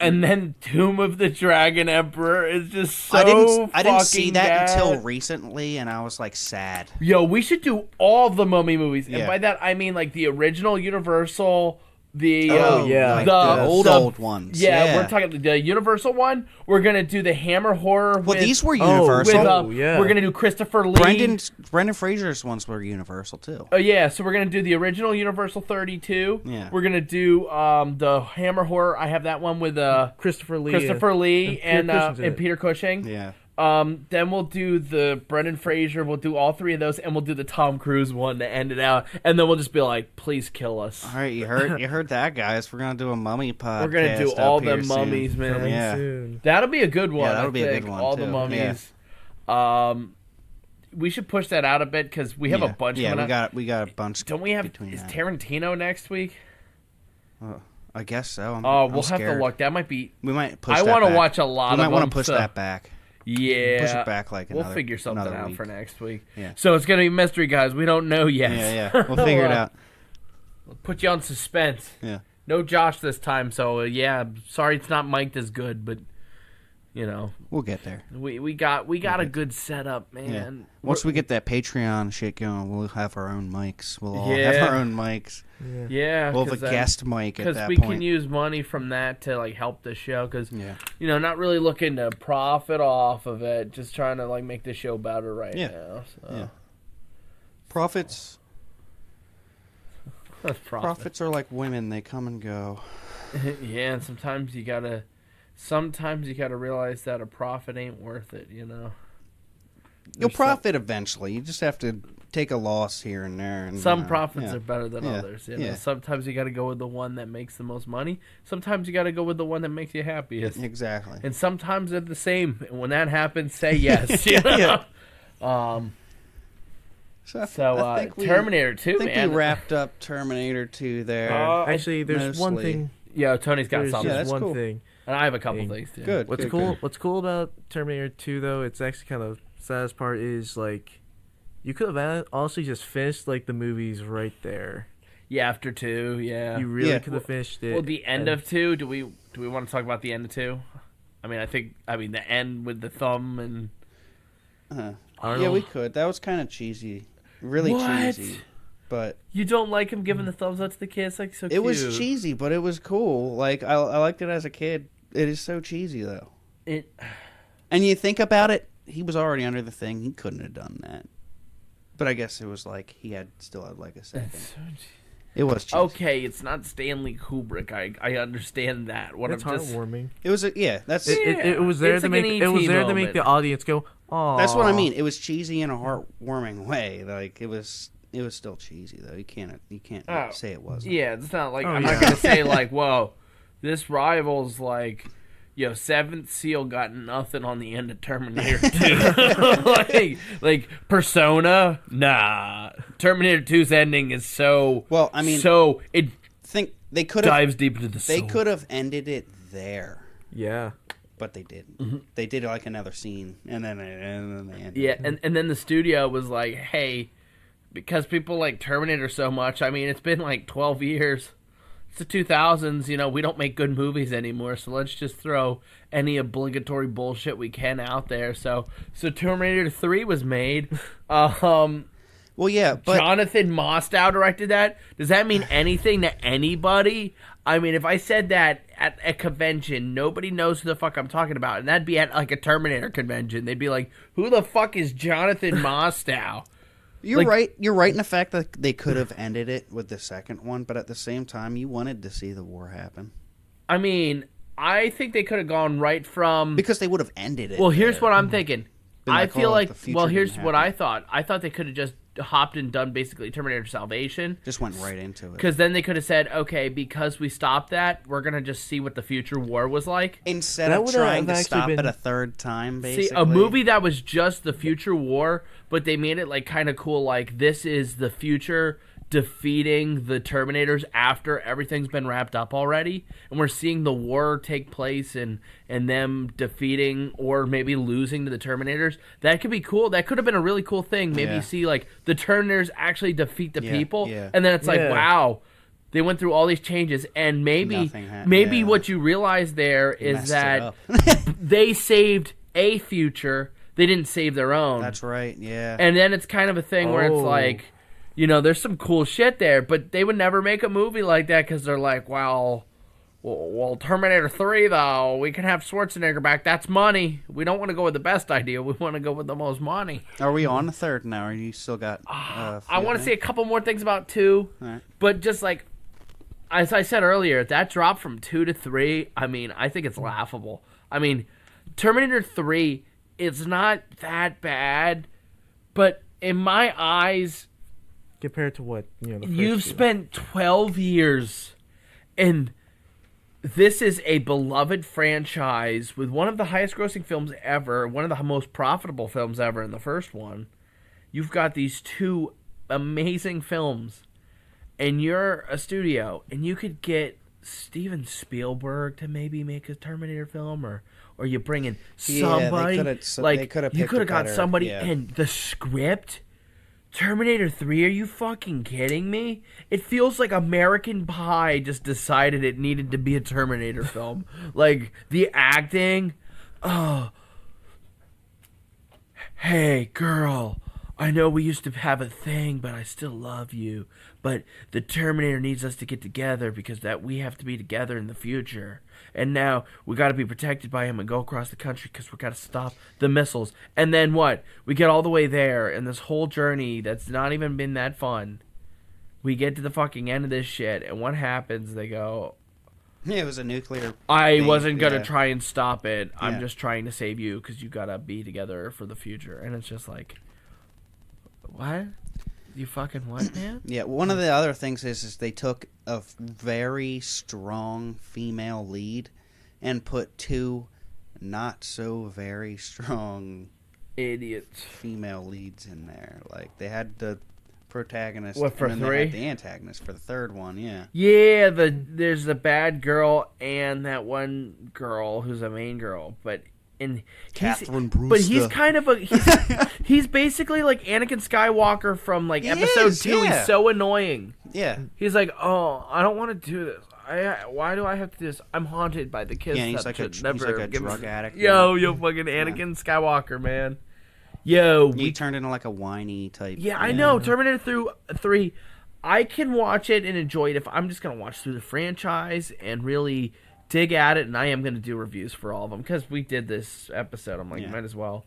And then Tomb of the Dragon Emperor is just so I didn't see that bad. until recently, and I was like sad. Yo, we should do all the Mummy movies, and by that I mean like the original Universal, the old ones. Yeah, we're talking the Universal one. We're gonna do the Hammer horror. Well, these were Universal. We're gonna do Christopher Lee. Brendan Fraser's ones were Universal too. Oh yeah, so we're gonna do the original Universal 32. Yeah, we're gonna do the Hammer horror. I have that one with Christopher Lee and Peter Cushing. Yeah. Then we'll do the Brendan Fraser. We'll do all three of those, and we'll do the Tom Cruise one to end it out. And then we'll just be like, "Please kill us." All right, you heard that, guys. We're gonna do a mummy podcast. We're gonna do all the mummies, man. Soon. That'll be a good one. Yeah, that'll be a good one. All too. the mummies. Yeah. We should push that out a bit because we have a bunch. Yeah, we got a bunch. Don't we have? Is Tarantino next week? I guess so. We'll have to look. That might be. We might push. I want to watch a lot. We might want to push that back. Yeah, push it back like we'll figure something out week. for next week. Yeah. So it's gonna be mystery, guys. We don't know yet. Yeah. We'll figure it out. We'll put you on suspense. Yeah. No Josh this time, so yeah, sorry it's not mic'd as good, but you know, We'll get there. we got a good setup, man. Yeah. Once we get that Patreon shit going, we'll have our own mics. We'll all Yeah. have our own mics. Yeah, We'll have a guest mic at that we point. can use money from that to like help the show, because Yeah. you know, not really looking to profit off of it, just trying to like make the show better right Yeah. now. So. Yeah. Profits That's profit. Profits are like women, they come and go. Yeah, and sometimes you gotta realize that a profit ain't worth it, you know. You'll There's profit eventually. You just have to take a loss here and there. And, Some profits are better than Yeah. others. You know? Yeah. Sometimes you got to go with the one that makes the most money. Sometimes you got to go with the one that makes you happiest. Exactly. And sometimes they're the same. And when that happens, say yes. You know? I think Terminator 2, I think man. we wrapped up Terminator 2 there. Actually, there's one mostly. thing. Yeah, Tony's got There's something. Yeah, just that's one cool. thing. And I have a couple Hey, things, too. Good. What's good, cool? good. What's cool about Terminator 2 though? It's actually kind of saddest part is like you could have honestly just finished like the movies right there. Yeah, after 2, yeah. You really Yeah. could have finished it. Well, the end and- of 2, do we want to talk about the end of 2? I mean, the end with the thumb and... Yeah, Arnold. we could. That was kind of cheesy. Really What? cheesy. But You don't like him giving the thumbs up to the kids? Like, so it cute. was cheesy, but it was cool. Like, I liked it as a kid. It is so cheesy, though. And you think about it, he was already under the thing. He couldn't have done that. But I guess it was like he still had like a second. It was cheesy. Okay, it's not Stanley Kubrick. I understand that. What It's I'm just heartwarming. It was that's It was there It's to like make an it was ET there to make moment. the audience go, "Oh." that's what I mean. It was cheesy in a heartwarming way. Like it was still cheesy though. You can't Oh, say it wasn't. Yeah, it's not like Oh, I'm yeah. not gonna say like, whoa, this rival's like, Seventh Seal got nothing on the end of Terminator 2. like Persona, nah. Terminator 2's ending is so Well, I mean, so it think they could have dives deep into the soul. they could have ended it there, Yeah. but they didn't. They did like another scene, and then they ended. Yeah, and then the studio was like, hey, because people like Terminator so much, I mean, it's been like 12 years. It's the 2000s, we don't make good movies anymore, so let's just throw any obligatory bullshit we can out there. So Terminator 3 was made. Well, yeah, but Jonathan Mostow directed that. Does that mean anything to anybody? I mean, if I said that at a convention, nobody knows who the fuck I'm talking about, and that'd be at like a Terminator convention. They'd be like, "Who the fuck is Jonathan Mostow?" you're like- right. You're right in the fact that they could have ended it with the second one, but at the same time, you wanted to see the war happen I mean, I think they could have gone right from. because they would have ended it. Well, here's there. what I'm thinking. Been I like, feel oh, like. the future Well, here's didn't what happen. I thought. I thought they could have just hopped and done basically Terminator Salvation. Just went right into it. Because then they could have said, okay, because we stopped that, we're going to just see what the future war was like. Instead That of would trying have to actually stop been- it a third time, basically. See, a movie that was just the future war, but they made it like kind of cool, like this is the future defeating the Terminators after everything's been wrapped up already, and we're seeing the war take place and them defeating or maybe losing to the Terminators. That could be cool. That could have been a really cool thing. Maybe Yeah. you see like the Terminators actually defeat the Yeah, people, yeah. and then it's like, Yeah. wow, they went through all these changes, and maybe Nothing yeah. what you realize there is Messed it that up. they saved a future. They didn't save their own. That's right, yeah. And then it's kind of a thing where it's Oh. like, there's some cool shit there, but they would never make a movie like that because they're like, well, Terminator 3, though, we can have Schwarzenegger back. That's money. We don't want to go with the best idea. We want to go with the most money. Are we on the third now, or you still got... I want to say a couple more things about 2, All right. but just like, as I said earlier, that drop from 2 to 3, I mean, I think it's laughable. I mean, Terminator 3, it's not that bad, but in my eyes... Compared to what, the first You've two. spent 12 years, and this is a beloved franchise with one of the highest grossing films ever, one of the most profitable films ever in the first one. You've got these 2 amazing films, and you're a studio, and you could get Steven Spielberg to maybe make a Terminator film, or you bring in Yeah, they somebody. coulda- they like, coulda you picked could a have got better- somebody, yeah. and the script Terminator 3, are you fucking kidding me? It feels like American Pie just decided it needed to be a Terminator film. Like, the acting. Oh. Hey, girl. I know we used to have a thing, but I still love you. But the Terminator needs us to get together because that we have to be together in the future. And now we got to be protected by him and go across the country because we got to stop the missiles. And then what? We get all the way there, and this whole journey that's not even been that fun. We get to the fucking end of this shit, and what happens? They go, Yeah, it was a nuclear. I thing. wasn't going to Yeah. try and stop it. I'm Yeah. just trying to save you because you got to be together for the future. And it's just like, what? You fucking what, man? Yeah, one of the other things is they took a very strong female lead and put two not so very strong Idiots. female leads in there. Like they had the protagonist, What, for and then three? they had the antagonist for the third one. Yeah, Yeah, there's the bad girl and that one girl who's a main girl, but Catherine But he's Brewster. kind of he's basically like Anakin Skywalker from like He episode is, 2. yeah. He's so annoying. yeah. He's like, oh, I don't want to do this. Why do I have to do this? I'm haunted by the kiss. Yeah, and he's that like a should never give drug me- addict. Yo, fucking Anakin Skywalker, man. Yo, He turned into like a whiny type. yeah, I know. Terminator 3, I can watch it and enjoy it if I'm just going to watch through the franchise and really dig at it, and I am going to do reviews for all of them because we did this episode. I'm like, Yeah. might as well.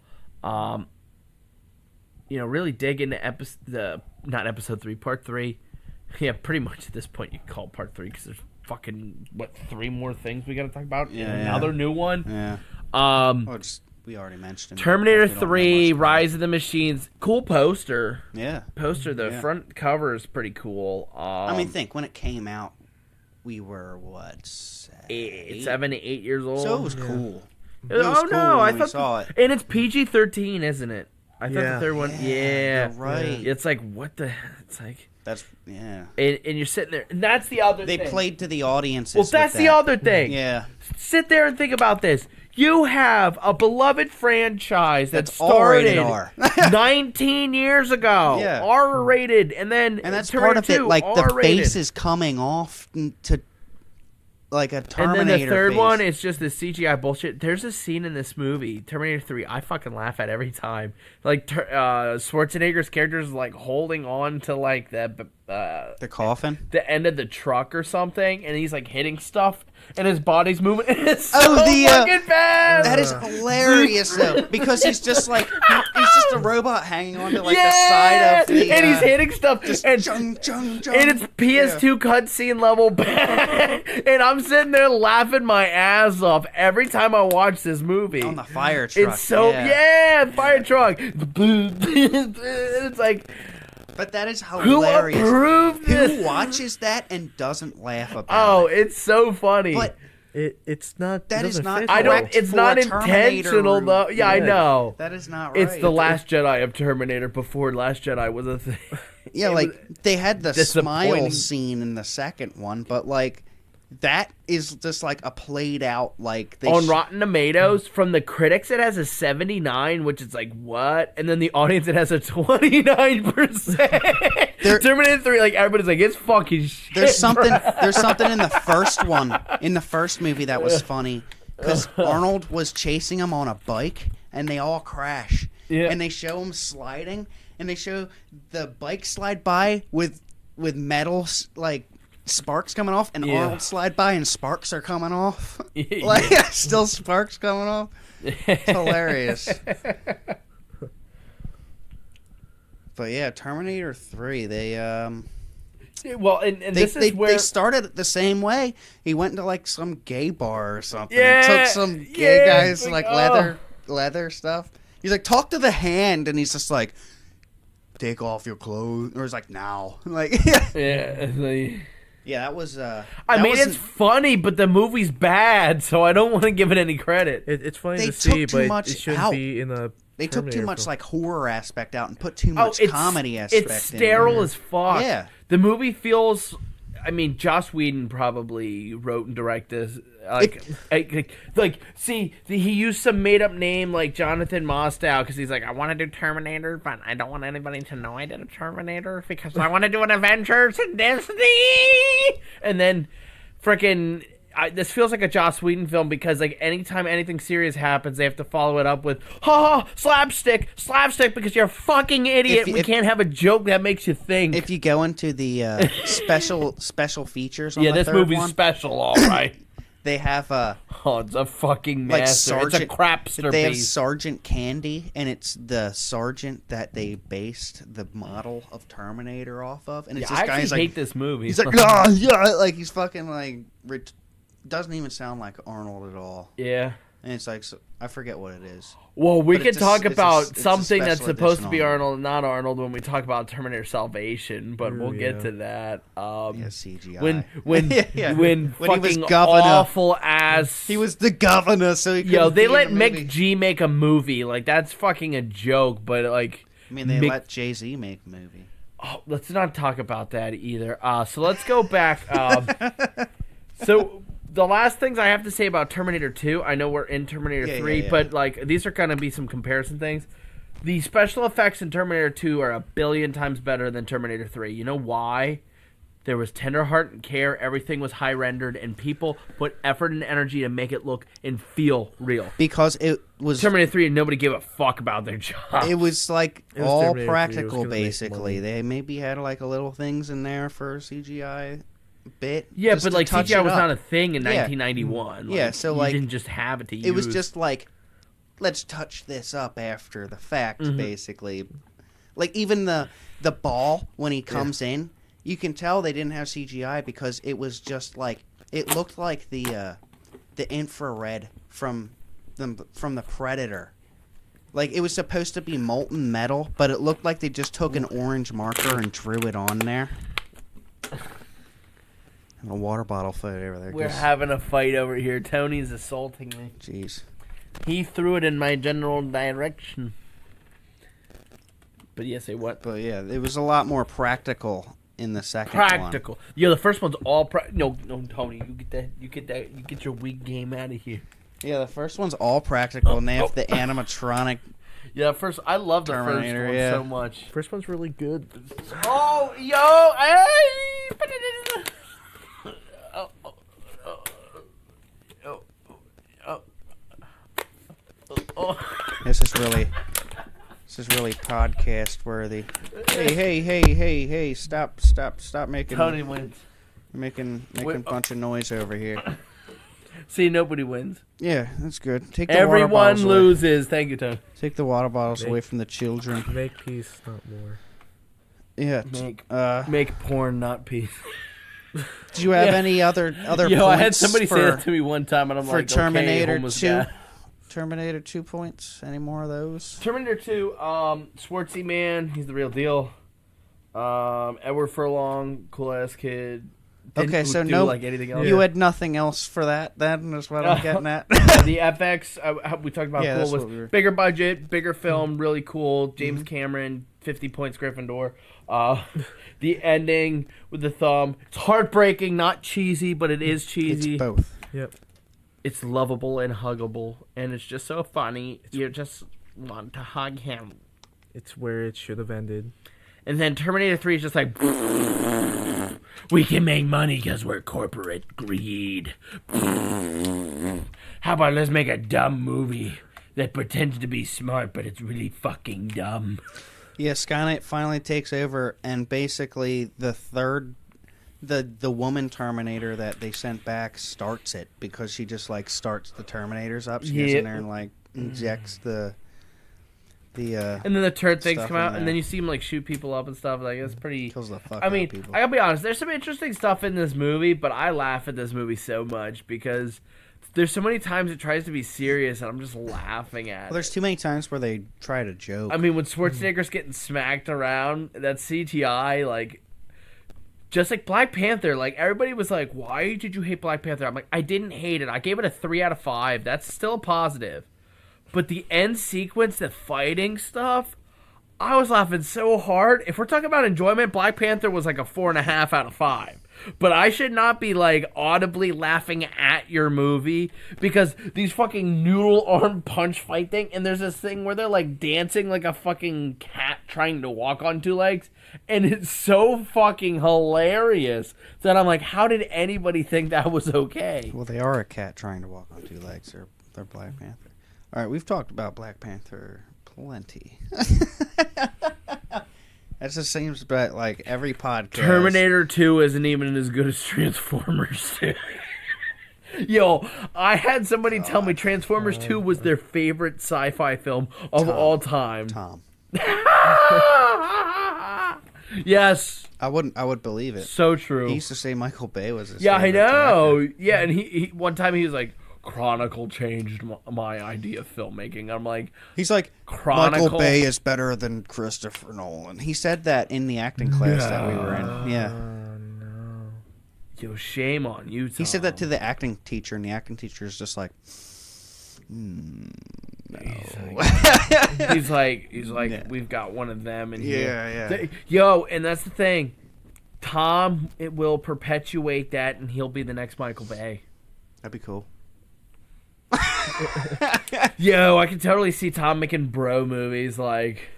Really dig into not episode 3, part 3. Yeah, pretty much at this point you can call it part 3 because there's fucking, 3 more things we got to talk about? Yeah, And yeah. another new one? Yeah. Um, We already mentioned him. Terminator We don't know 3, much about Rise of the Machines. Cool poster. it. Yeah. The Yeah. front cover is pretty cool. I mean, think when it came out, we were what 7 to 8 years old. So it was cool. It Oh was cool no, I when we thought, saw it. and it's PG-13, isn't it? I thought Yeah. the third one. Yeah, Yeah, you're right. It's like what the? It's like, That's yeah. and you're sitting there, and that's the other. They thing. played to the audiences. Well, with that's the that. other thing. Yeah, Sit there and think about this. You have a beloved franchise that That's R-rated started R. 19 years ago, Yeah. R-rated, and then and that's Terminator part of it. 2, Like the R-rated. face is coming off to like a And Terminator. then the third face. one is just the CGI bullshit. There's a scene in this movie, Terminator 3, I fucking laugh at every time. Like Schwarzenegger's character is like holding on to like the coffin. end of the truck or something, and he's like hitting stuff, and his body's moving. It's so the, fucking bad. That is hilarious though, because he's just like he's just a robot hanging onto like the side yeah, of the and he's hitting stuff, and chung, chung, chung. and it's PS2 cutscene level bad, and I'm sitting there laughing my ass off every time I watch this movie. on the fire truck. It's so fire truck. It's like, But that is who hilarious. approved this? Who watches that and doesn't laugh about Oh, it? it's so funny. But It's not. That it is doesn't not fit I well. don't. correct It's for not a Terminator intentional route. though. Yeah, I Yeah. know. that is not right. It's the Last Jedi of Terminator before Last Jedi was a thing. Yeah, It like was they had the disappointing. smile scene in the second one, but like that is just like a played out like they On Rotten Tomatoes, from the critics, it has a 79, which is like what, and then the audience it has a 29%. Terminator 3, like everybody's like, it's fucking shit. There's something. bro. There's something in the first one, in the first movie, that was funny because Arnold was chasing him on a bike, and they all crash. Yeah. And they show him sliding, and they show the bike slide by with metal like sparks coming off, and Yeah. Arnold slide by, and sparks are coming off. Yeah. Like still sparks coming off. It's hilarious. But yeah, Terminator 3. Well, and this is where They started it the same way. He went into like some gay bar or something. Yeah, Took some gay yeah, guys it's like like, leather stuff. He's like, talk to the hand, and he's just like, take off your clothes, or he's like, now, like, yeah, like, yeah, that was. I that mean, wasn't- it's funny, but the movie's bad, so I don't want to give it any credit. It's funny They to see, took too but much it shouldn't out. be in a. they took too Terminator much film. like horror aspect out and put too much comedy aspect. It's in sterile there. as fuck. Yeah. The movie feels I mean, Joss Whedon probably wrote and directed this. See, he used some made-up name like Jonathan Mostow because he's like, I want to do Terminator, but I don't want anybody to know I did a Terminator because I want to do an Avengers in Disney. And then, frickin', this feels like a Joss Whedon film because, like, anytime anything serious happens, they have to follow it up with, slapstick, because you're a fucking idiot. We can't have a joke that makes you think. If you go into the special features on the this third movie's one, special, all right. They have it's a fucking master. It's a crapster They have piece. Sergeant Candy, and it's the sergeant that they based the model of Terminator off of. And it's this I guy. actually hate this movie. He's like, oh, yeah, like he's fucking like. Doesn't even sound like Arnold at all. Yeah. And it's like, I forget what it is. Well, we But could talk about it's a something that's special supposed to be edition Arnold, not Arnold, when we talk about Terminator Salvation, but we'll get yeah. to that. CGI. When Yeah. when When he was fucking governor. awful ass. He was the governor, so he Yo, couldn't they be in let the movie. Mick G make a movie. Like, that's fucking a joke, but like. I mean, they Mick- let Jay-Z make a movie. Oh, let's not talk about that either. So let's go back. So the last things I have to say about Terminator 2, I know we're in Terminator 3, yeah. but like these are going to be some comparison things. The special effects in Terminator 2 are a billion times better than Terminator 3. You know why? There was tender heart and care, everything was high rendered, and people put effort and energy to make it look and feel real. Because it was Terminator 3 and nobody gave a fuck about their job. it was like It was all Terminator 3, it was practical, gonna make basically. money. They maybe had like a little things in there for CGI bit. Yeah, just but to like touch CGI it was up. not a thing in Yeah. 1991. Yeah, Like, so, you like, didn't just have it to use. It was just like, let's touch this up after the fact, Mm-hmm. basically. Like even the ball when he comes in, you can tell they didn't have CGI because it was just like it looked like the infrared from the Predator. Like it was supposed to be molten metal, but it looked like they just took an orange marker and drew it on there. And a water bottle fight over there. We're having a fight over here. Tony's assaulting me. Jeez. He threw it in my general direction. But yes, what? But yeah, it was a lot more practical in the second one. Practical. Yeah, the first one's all no, Tony, you get your weak game out of here. Yeah, the first one's all practical, and they have the animatronic. Yeah, I love the Terminator, first one yeah. so much. First one's really good. Oh, yo, hey! Put it in the... This is really podcast worthy. Hey! Stop making Tony wins. making Wait, a bunch of noise over here. See, nobody wins. Yeah, that's good. Take the water Everyone bottles away. loses. Thank you, Tony. Take the water bottles away from the children. Make peace, not more. Yeah. Make porn, not peace. Did you have any other Yo, I had points somebody for, say that to me one time, and I'm for like, Terminator okay, homeless 2? guy. Terminator 2 points? Any more of those? Terminator 2, Schwartzy man, he's the real deal. Edward Furlong, cool ass kid. Didn't Okay, so do no, like anything else. you had nothing else for that. Then is what I'm getting at. The FX, we talked about Yeah, cool that's was what we were- bigger budget, bigger film, really cool. James Cameron, 50 points Gryffindor. The ending with the thumb, it's heartbreaking, not cheesy, but it is cheesy. It's both. Yep. It's lovable and huggable, and it's just so funny. You just want to hug him. It's where it should have ended. And then Terminator 3 is just like, we can make money because we're corporate greed. How about let's make a dumb movie that pretends to be smart, but it's really fucking dumb. Yeah, Skynet finally takes over, and basically the woman Terminator that they sent back starts it because she just like starts the Terminators up. She gets in there and like injects the And then the turd things stuff come in out, there. and then you see him like shoot people up and stuff. Like it's pretty. kills the fuck I out mean, of people. I gotta be honest. There's some interesting stuff in this movie, but I laugh at this movie so much because there's so many times it tries to be serious, and I'm just laughing at Well, it. there's too many times where they try to joke. I mean, when Schwarzenegger's getting smacked around, that CGI, like, just like Black Panther, like, everybody was like, why did you hate Black Panther? I'm like, I didn't hate it. I gave it a 3 out of 5. That's still a positive. But the end sequence, the fighting stuff, I was laughing so hard. If we're talking about enjoyment, Black Panther was like a 4.5 out of 5. But I should not be, like, audibly laughing at your movie because these fucking noodle arm punch fight thing, and there's this thing where they're, like, dancing like a fucking cat trying to walk on two legs, and it's so fucking hilarious that I'm like, how did anybody think that was okay? Well, they are a cat trying to walk on two legs. They're Black Panther. All right, we've talked about Black Panther plenty. That just seems about like every podcast. Terminator 2 isn't even as good as Transformers 2. Yo, I had somebody tell me Transformers 2 was their favorite sci-fi film of all time. Tom. Yes. I would believe it. So true. He used to say Michael Bay was his I favorite know. director. Yeah, and he one time he was like, Chronicle changed my idea of filmmaking. I'm like, He's like, Chronicle? Michael Bay is better than Christopher Nolan. He said that in the acting class that we were in. Yeah. No. yo, shame on you, Tom. He said that to the acting teacher, and the acting teacher is just like, no. He's like, Yeah. we've got one of them in Yeah, here. Yo, and that's the thing. Tom, it will perpetuate that, and he'll be the next Michael Bay. That'd be cool. Yo, I can totally see Tom making bro movies like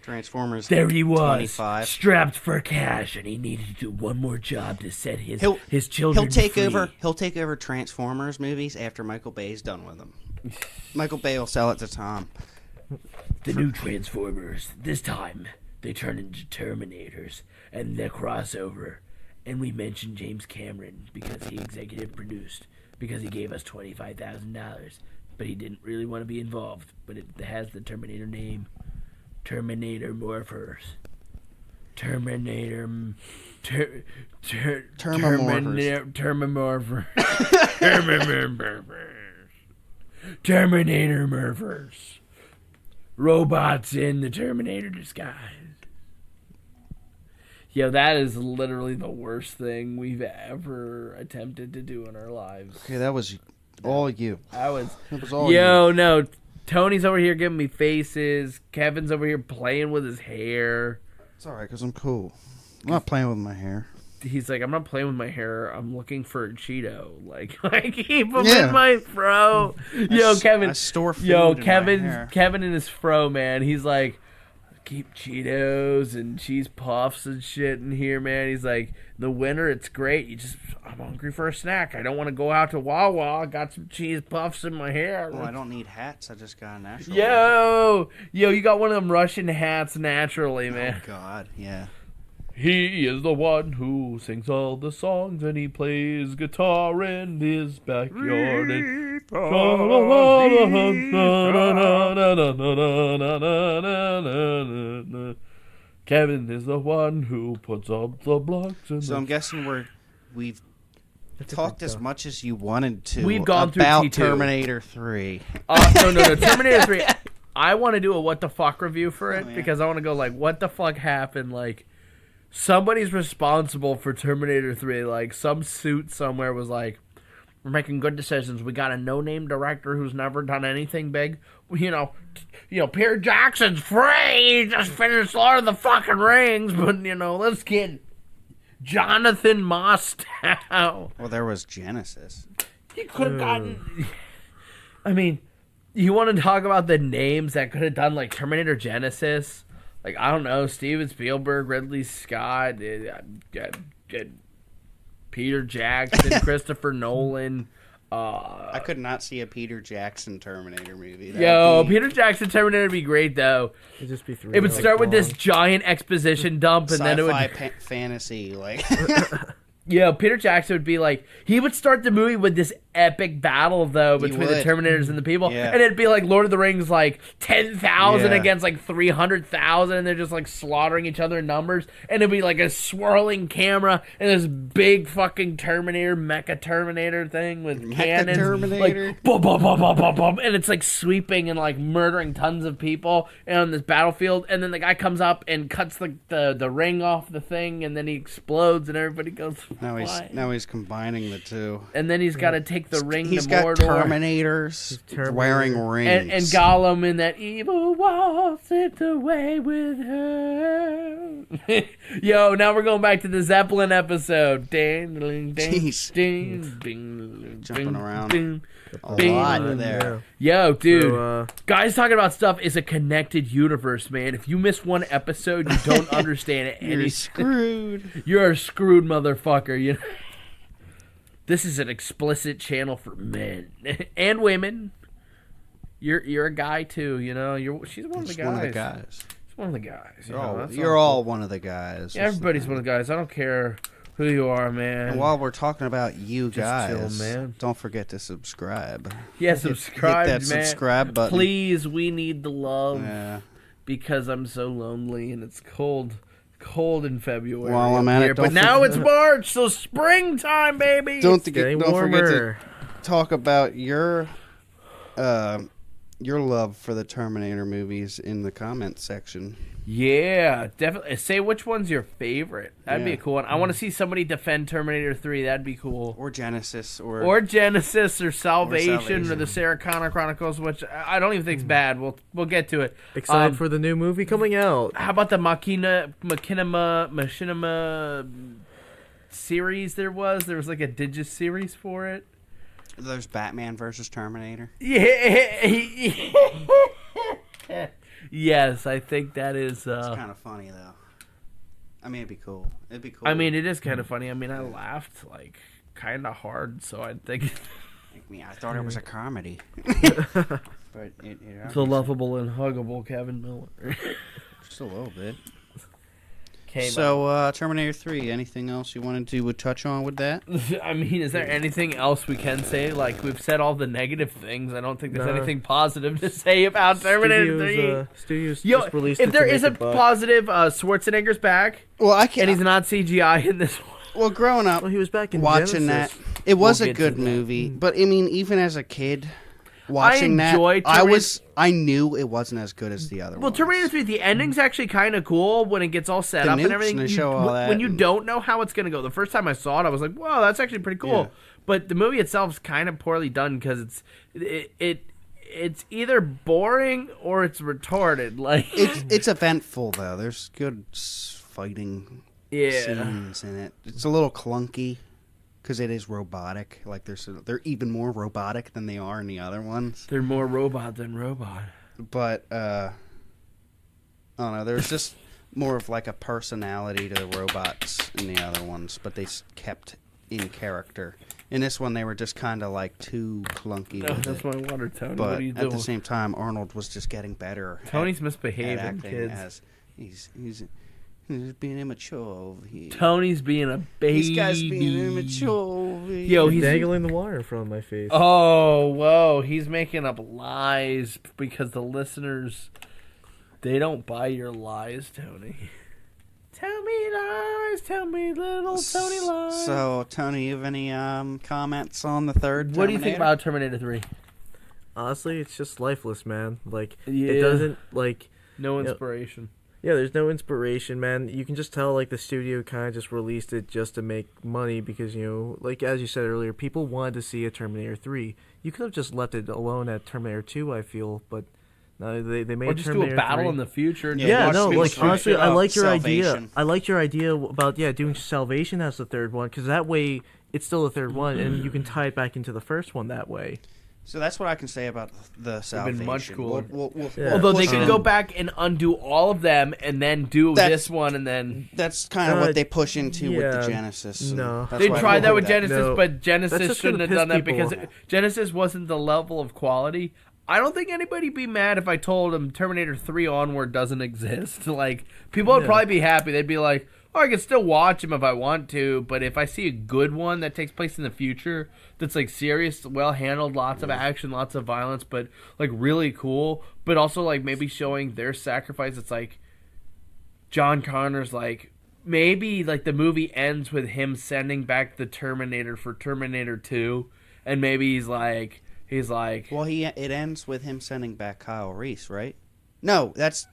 Transformers. there he was, 25. strapped for cash, and he needed to do one more job to set his children He'll take free. over. He'll take over Transformers movies after Michael Bay's done with them. Michael Bay will sell it to Tom. The new Transformers. This time, they turn into Terminators, and the crossover. And we mentioned James Cameron because he executive produced, because he gave us $25,000, but he didn't really want to be involved. But it has the Terminator name, Terminator Morphers, Terminator, Terminator Morphers, robots in the Terminator disguise. Yo, that is literally the worst thing we've ever attempted to do in our lives. Okay, that was all you. That was all yo, no. Tony's over here giving me faces. Kevin's over here playing with his hair. It's all right, because I'm cool. I'm not playing with my hair. He's like, I'm not playing with my hair. I'm looking for a Cheeto. Like, I keep them Yeah. in my fro. Yo, Kevin. I store food Yo, in my hair. Kevin and his fro, man. He's like, keep Cheetos and cheese puffs and shit in here, man. He's like, in the winter, it's great. I'm hungry for a snack. I don't want to go out to Wawa. I got some cheese puffs in my hair. Well, I don't need hats. I just got a natural. Yo, you got one of them Russian hats naturally, man. Oh, God, yeah. He is the one who sings all the songs, and he plays guitar in his backyard. Kevin is the one who puts up the blocks. So I'm guessing we've talked as much as you wanted to. We've gone through about T2. Terminator 3. No, Terminator 3. I want to do a what the fuck review for it, yeah. because I want to go like, what the fuck happened? Like, somebody's responsible for Terminator 3. Like, some suit somewhere was like, we're making good decisions. We got a no-name director who's never done anything big. You know, Peter Jackson's free. He just finished Lord of the fucking Rings. But, let's get Jonathan Mostow. Well, there was Genesis. He could have gotten... I mean, you want to talk about the names that could have done, like, Terminator Genesis? Like, I don't know, Steven Spielberg, Ridley Scott, Peter Jackson, Christopher Nolan. I could not see a Peter Jackson Terminator movie. Peter Jackson Terminator would be great, though. It'd just be three. It would start with this giant exposition dump, and then it would... Sci-fi fantasy, like... Yeah, Peter Jackson would be like, he would start the movie with this epic battle, though, between the would. Terminators and the people. Yeah. And it'd be like Lord of the Rings, like 10,000 Yeah. against like 300,000, and they're just like slaughtering each other in numbers. And it'd be like a swirling camera and this big fucking Mecha Terminator thing with cannons. Terminator? Like, boom, boom, boom, boom, boom, boom. And it's like sweeping and like murdering tons of people on this battlefield. And then the guy comes up and cuts the ring off the thing, and then he explodes, and everybody goes Now he's combining the two. And then he's got to take the ring He's to got Mordor. Terminators wearing rings. And Gollum in that evil wall slipped away with her. Yo, now we're going back to the Zeppelin episode. Jumping around. A Bing. lot there. Yo, dude. So, Guys Talking About Stuff is a connected universe, man. If you miss one episode, you don't understand it. You're screwed. You're a screwed motherfucker. You know? This is an explicit channel for men and women. You're a guy too, you know. She's one of the guys. One of the guys. She's one of the guys. You're all one of the guys. Yeah, everybody's one of the guys. I don't care who you are, man. And while we're talking about you Just guys, chill, man. don't forget to subscribe. Yeah, subscribe, hit that man. subscribe button. Please, we need the love Yeah. because I'm so lonely and it's cold in February. While I'm at it, but now it's March, so springtime, baby. Don't getting forget to warmer. talk about your love for the Terminator movies in the comments section. Yeah, definitely. Say which one's your favorite. That'd be Yeah. a cool one. I want to see somebody defend Terminator 3. That'd be cool. Or Genesis. Or Genesis or Salvation or Salvation. the Sarah Connor Chronicles, which I don't even think is bad. We'll get to it. excited for the new movie coming out. How about the Machinima series there was? There was like a Digis series for it. There's Batman versus Terminator. Yeah. Yes, I think that is... It's kind of funny, though. I mean, it'd be cool. I mean, it is kind of funny. I mean, I laughed, like, kind of hard, so I think... I thought it was a comedy. But It's a lovable and huggable Kevin Miller. Just a little bit. Okay, So, Terminator 3, anything else you wanted to touch on with that? I mean, is there anything else we can say? Like, we've said all the negative things. I don't think there's anything positive to say about Terminator 3. Studios Yo, just released if it there to is make a buck. positive, Schwarzenegger's back, Well, I and can't. he's not CGI in this one. Well, growing up, Well, he was back in watching Genesis. that, it was We'll a get to good that. movie. But I mean, even as a kid, watching that, enjoy I knew it wasn't as good as the other Well, ones. Terminator 3, the ending's actually kind of cool when it gets all set The up and nukes everything. and they show all that when you and- don't know how it's going to go. The first time I saw it, I was like, whoa, that's actually pretty cool. Yeah. But the movie itself is kind of poorly done because it's either boring or it's retarded. Like It's eventful though. There's good fighting yeah. scenes in it. It's a little clunky because it is robotic. Like they're even more robotic than they are in the other ones. They're more robot than robot. But I don't know. There's just more of like a personality to the robots in the other ones, but they kept in character. In this one, they were just kind of like too clunky. Oh, with that's it. my water, Tony. But What are you at doing? the same time, Arnold was just getting better. Tony's at misbehaving, acting kids. as he's being immature over here. Tony's being a baby. These guys being immature over here. Yo, he's dangling the wire in front of my face. Oh, whoa. He's making up lies because the listeners, they don't buy your lies, Tony. Tell me lies, tell me little Tony lies. So, Tony, you have any comments on the third Terminator? What do you think about Terminator 3? Honestly, it's just lifeless, man. Like, Yeah. it doesn't, like... No Yeah. inspiration. Yeah, there's no inspiration, man. You can just tell, like, the studio kind of just released it just to make money because, you know, like, as you said earlier, people wanted to see a Terminator 3. You could have just left it alone at Terminator 2, I feel, but no, they made Or just Terminator do a battle 3. in the future. And Yeah, watch no, people like, shoot honestly, shit I up. like your idea. Salvation. I like your idea about, doing Salvation as the third one, because that way it's still the third one, and you can tie it back into the first one that way. So that's what I can say about the Salvation. been much cooler. Yeah. Although they push can it go in. back and undo all of them and then do That's- this one and then... That's kind of what they push into with yeah, the Genesis. and no. that's They why tried I that with hope Genesis, No. but That's Genesis just shouldn't gonna have done that piss because people Genesis wasn't the level of quality. I don't think anybody'd be mad if I told them Terminator 3 onward doesn't exist. Like, people would Yeah. probably be happy. They'd be like, oh, I can still watch them if I want to, but if I see a good one that takes place in the future that's, like, serious, well-handled, lots of action, lots of violence, but, like, really cool, but also, like, maybe showing their sacrifice, it's like John Connor's, like, maybe, like, the movie ends with him sending back the Terminator for Terminator 2, and maybe he's like... Well, it ends with him sending back Kyle Reese, right? No, that's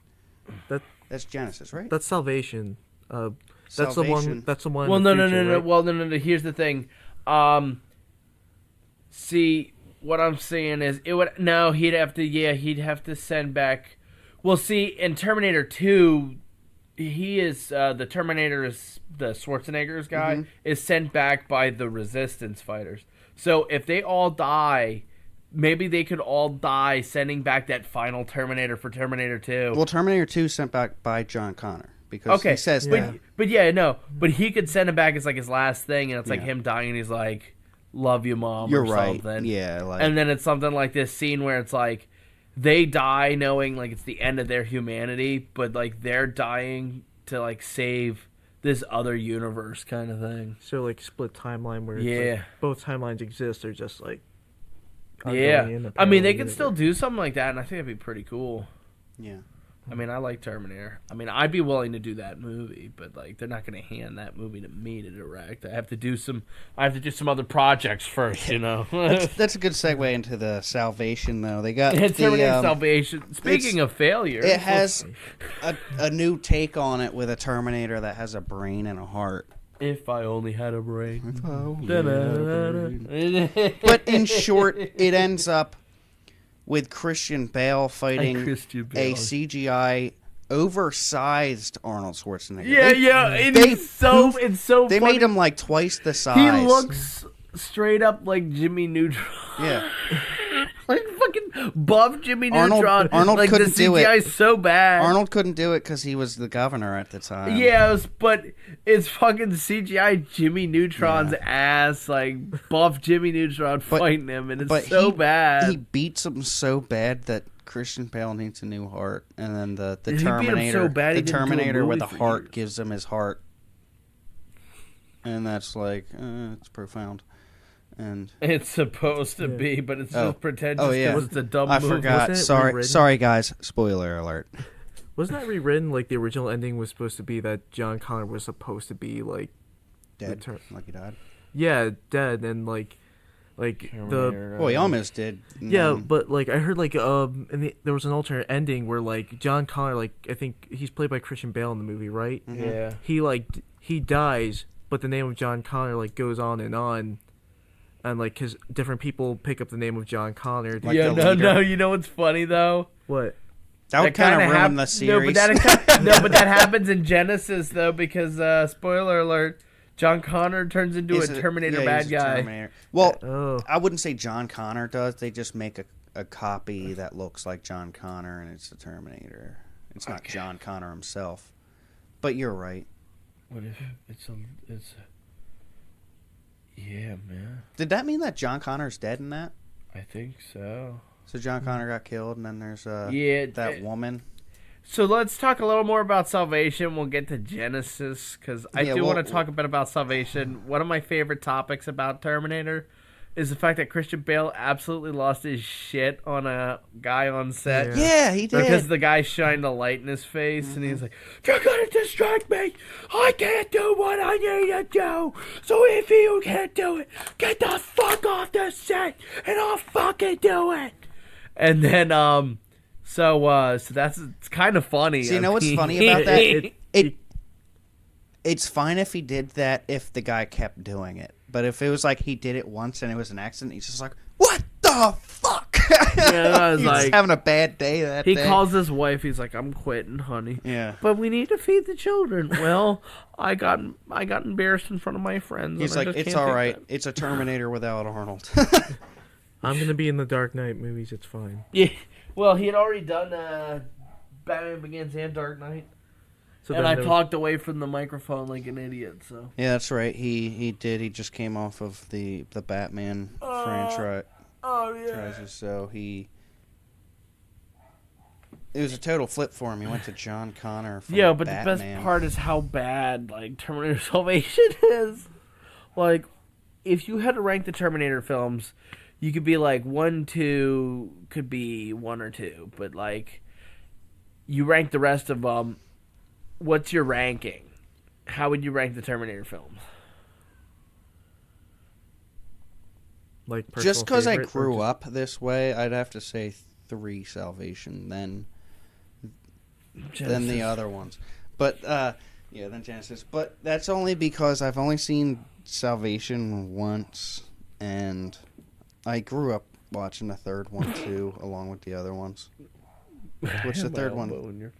Genesis, right? That's Salvation. That's the one. Salvation. That's the one. Well, in no, the no, future, no, no. right? Well, no. Here's the thing. See, what I'm saying is, it would no. He'd have to send back. Well, see, in Terminator 2, he is the Terminator is the Schwarzenegger's guy is sent back by the Resistance fighters. So if they all die, maybe they could all die sending back that final Terminator for Terminator 2. Well, Terminator 2 sent back by John Connor because he says that. But he could send him back as like his last thing, and it's like him dying, and he's like, "Love you, mom." You're or right. something. Yeah, like, And then it's something like this scene where it's like they die knowing like it's the end of their humanity, but like they're dying to like save this other universe kind of thing. So like split timeline where Yeah. both timelines exist. They're just like Yeah, in a I mean they parallel could still universe. do something like that, and I think that'd be pretty cool. yeah. I mean, I like Terminator. I mean, I'd be willing to do that movie, but like, they're not going to hand that movie to me to direct. I have to do some other projects first, you know. That's a good segue into the Salvation, though. They got Terminator Salvation. Speaking of failure, It has a new take on it with a Terminator that has a brain and a heart. if I only had a brain. But in short, it ends up with Christian Bale fighting Christian a Bale. CGI oversized Arnold Schwarzenegger. Yeah, and it's so They funny. made him like twice the size. He looks straight up like Jimmy Neutron. Yeah. Like fucking buff Jimmy Arnold- Neutron. Arnold like couldn't the do it. CGI is so bad. Arnold couldn't do it because he was the governor at the time. Yes, but it's fucking CGI Jimmy Neutron's ass, like buff Jimmy Neutron fighting him, and it's so bad. He beats him so bad that Christian Bale needs a new heart, and then the He beat him Terminator, so bad he the didn't do a Terminator with movie the for heart years. gives him his heart, and that's like it's profound. And It's supposed to be, but it's Oh. just pretentious Oh, yeah. because it's a dumb I movie. forgot. Wasn't it Sorry, rewritten? sorry guys. Spoiler alert. Wasn't that rewritten? Like the original ending was supposed to be that John Connor was supposed to be like Dead, Return- like he died. dead, and like the Well, he almost did. and yeah, then- but like I heard like there was an alternate ending where like John Connor, like I think he's played by Christian Bale in the movie, right? Yeah. He dies, but the name of John Connor like goes on, and like because different people pick up the name of John Connor. Like yeah, the no, leader. no. You know what's funny though? What? that would kind of ruin the series. No, but that happens in Genesis though, because spoiler alert: John Connor turns into Is a it- Terminator yeah, bad he's a guy. Terminator. Well, Oh, I wouldn't say John Connor does. They just make a copy that looks like John Connor, and it's the Terminator. It's not John Connor himself. But you're right. What if it's yeah, man. Did that mean that John Connor's dead in that? I think so. So John Connor got killed, and then there's Yeah, that woman. So let's talk a little more about Salvation. We'll get to Genesis, because I Yeah, do well- want to talk a bit about Salvation. One of my favorite topics about Terminator is the fact that Christian Bale absolutely lost his shit on a guy on set. Yeah. Yeah, he did. Because the guy shined a light in his face, and he's like, "You're gonna distract me. I can't do what I need to do. So if you can't do it, get the fuck off the set, and I'll fucking do it." And then, so that's it's kind of funny. So you know what's funny about that? It's fine if he did that if the guy kept doing it. But if it was like he did it once and it was an accident, he's just like, what the fuck? I was he's like- having a bad day that He day. calls his wife. He's like, "I'm quitting, honey." Yeah. But we need to feed the children. Well, I got embarrassed in front of my friends. He's and I like, just it's can't all take right. that." It's a Terminator without Arnold. I'm gonna be in the Dark Knight movies. It's fine. Yeah. Well, he had already done Batman Begins and Dark Knight, So and then I there- talked away from the microphone like an idiot. So Yeah, that's right. He did. He just came off of the Batman franchise. oh yeah. So it was a total flip for him. He went to John Connor. From Yeah, but Batman. the best part is how bad like Terminator Salvation is. Like, if you had to rank the Terminator films, you could be like 1, 2, could be 1 or 2, but like you rank the rest of them. What's your ranking? How would you rank the Terminator films? like Just because I favorite, or grew just- up this way, I'd have to say 3 Salvation, then the other ones. But Yeah, than Genesis. But that's only because I've only seen Salvation once, and I grew up watching the third one too, along with the other ones. Which the third one?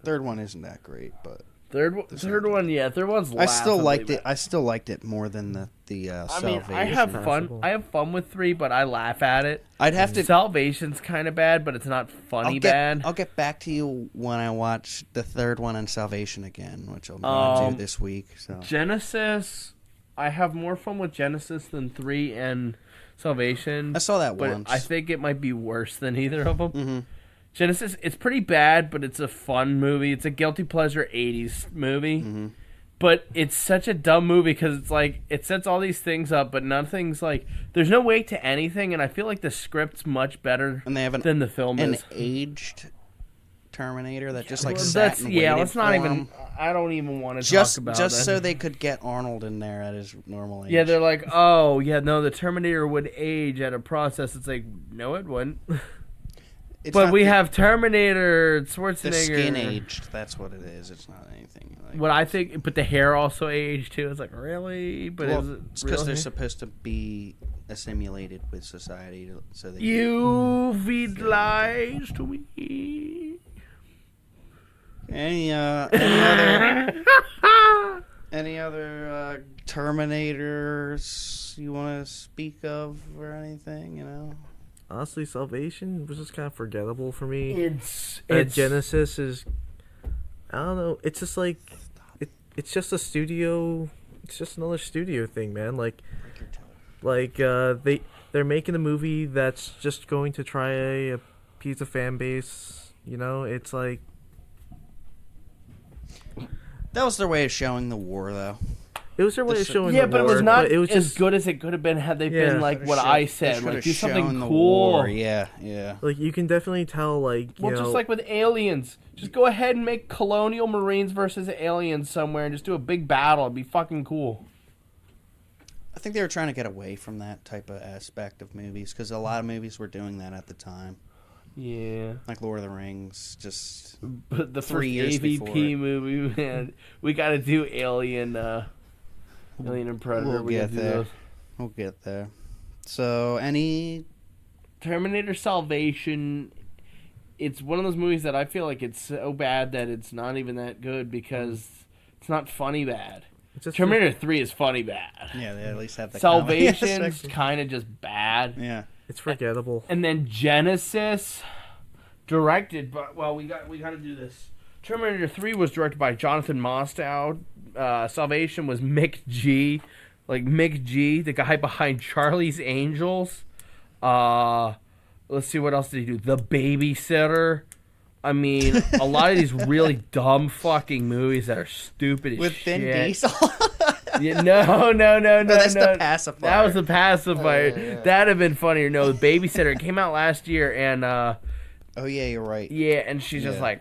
Third one isn't that great, but third one's. I still liked it. I still liked it more than the Salvation. I have fun. I have fun with 3, but I laugh at it. I'd have to. Salvation's kind of bad, but it's not funny bad. I'll get back to you when I watch the third one and Salvation again, which I'm going to do this week. So Genesis, I have more fun with Genesis than 3 and Salvation. I saw that but once. I think it might be worse than either of them. Mm-hmm. Genesis, it's pretty bad, but it's a fun movie. It's a guilty pleasure 80s movie. Mm-hmm. But it's such a dumb movie because it's like, it sets all these things up, but nothing's like, there's no weight to anything, and I feel like the script's much better and they have than the film an is. aged Terminator that just like Well, sat and waited let's not for even. him. I don't even want to Just talk about just that. so they could get Arnold in there at his normal age. Yeah, they're like, oh yeah, no, the Terminator would age at a process. It's like, no, it wouldn't. It's But not we the- have Terminator, Schwarzenegger. the skin aged. That's what it is. It's not anything. Like, What I think, but the hair also aged too. It's like, really? But well, is it it's because real they're hair? supposed to be assimilated with society, so they. You feed lies to me. Any other Terminators you want to speak of or anything? You know. Honestly, Salvation was just kind of forgettable for me. It's Genesis is, I don't know. It's just like, it's just a studio. It's just another studio thing, man. They're making a movie that's just going to try a piece of fan base. You know, it's like That was their way of showing the war, though. it was their way of showing. Yeah, the but it war, was not it was as just, good as it could have been had they been like what I said, They like do should've something shown the cool. war. Yeah, yeah. Like you can definitely tell, like you Well, know, just like with Aliens, just go ahead and make Colonial Marines versus Aliens somewhere, and just do a big battle. It'd be fucking cool. I think they were trying to get away from that type of aspect of movies because a lot of movies were doing that at the time. Yeah, Like Lord of the Rings, just but the 3 first years AVP before. movie, man, we got to do Alien, Alien and Predator. We'll we gotta get do there. those. We'll get there. So, any... Terminator Salvation. It's one of those movies that I feel like it's so bad that it's not even that good because it's not funny bad. it's just Terminator 3 is funny bad. Yeah, they at least have the comedy Salvation's aspect. kind of just bad. Yeah. It's forgettable. And then Genesis, directed by, well, we got to do this. Terminator 3 was directed by Jonathan Mostow. Salvation was Mick G. Like Mick G, the guy behind Charlie's Angels. Let's see, what else did he do? The Babysitter. I mean, a lot of these really dumb fucking movies that are stupid as With shit. Vin Diesel. Yeah, no. that's the pacifier. That was the pacifier. yeah. That'd have been funnier. No, The Babysitter. It came out last year, and Oh, yeah, you're right. yeah, and she's just Yeah.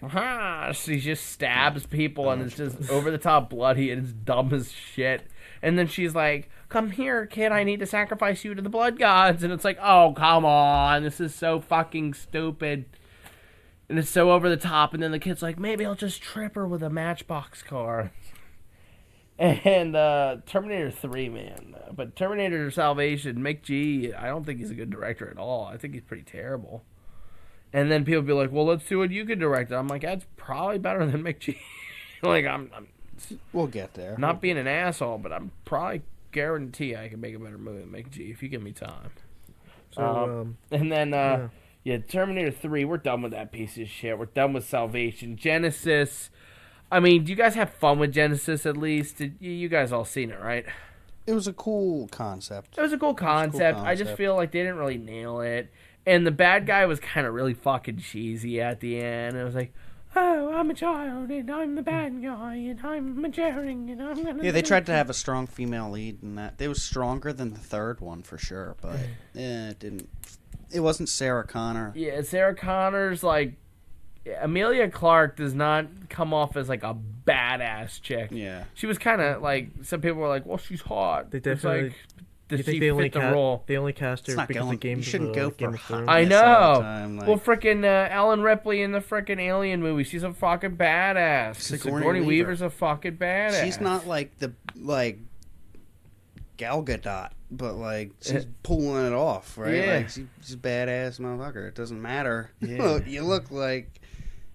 like, she just stabs people, and it's just over the top bloody, and it's dumb as shit. And then she's like, "Come here, kid. I need to sacrifice you to the blood gods." And it's like, oh, come on, this is so fucking stupid. And it's so over the top. And then the kid's like, maybe I'll just trip her with a Matchbox car. And Terminator 3, man. But Terminator Salvation, Mick G, I don't think he's a good director at all. I think he's pretty terrible. And then people be like, well, let's see what you can direct. I'm like, that's probably better than Mick G. Like, I'm We'll get there. not being an asshole, but I'm probably guarantee I can make a better movie than Mick G if you give me time. So And then, yeah. Terminator 3, we're done with that piece of shit. We're done with Salvation. Genesis, I mean, do you guys have fun with Genesis at least? You guys all seen it, right? It was a cool concept. It was a cool concept. I just concept. feel like they didn't really nail it. And the bad guy was kind of really fucking cheesy at the end. It was like, oh, I'm a child, and I'm the bad guy, and I'm maturing, and I'm gonna... Yeah, they tried to have a strong female lead in that. It was stronger than the third one for sure, but it didn't. It wasn't Sarah Connor. Yeah, Sarah Connor's like... Amelia Clarke does not come off as like a badass chick. Yeah. She was kind of like... Some people were like, well, she's hot. They It's definitely- like, she think they only fit the role. They only cast her It's not because going. of Game You shouldn't of, go Game for of Thrones. I hotness all the know. time, like, Well, freaking Alan Ripley in the freaking Alien movie. She's a fucking badass. Sigourney Weaver's a fucking badass. she's not like the Gal Gadot, but like she's pulling it off, right? Yeah. Like she's a badass motherfucker. It doesn't matter. Yeah. You look like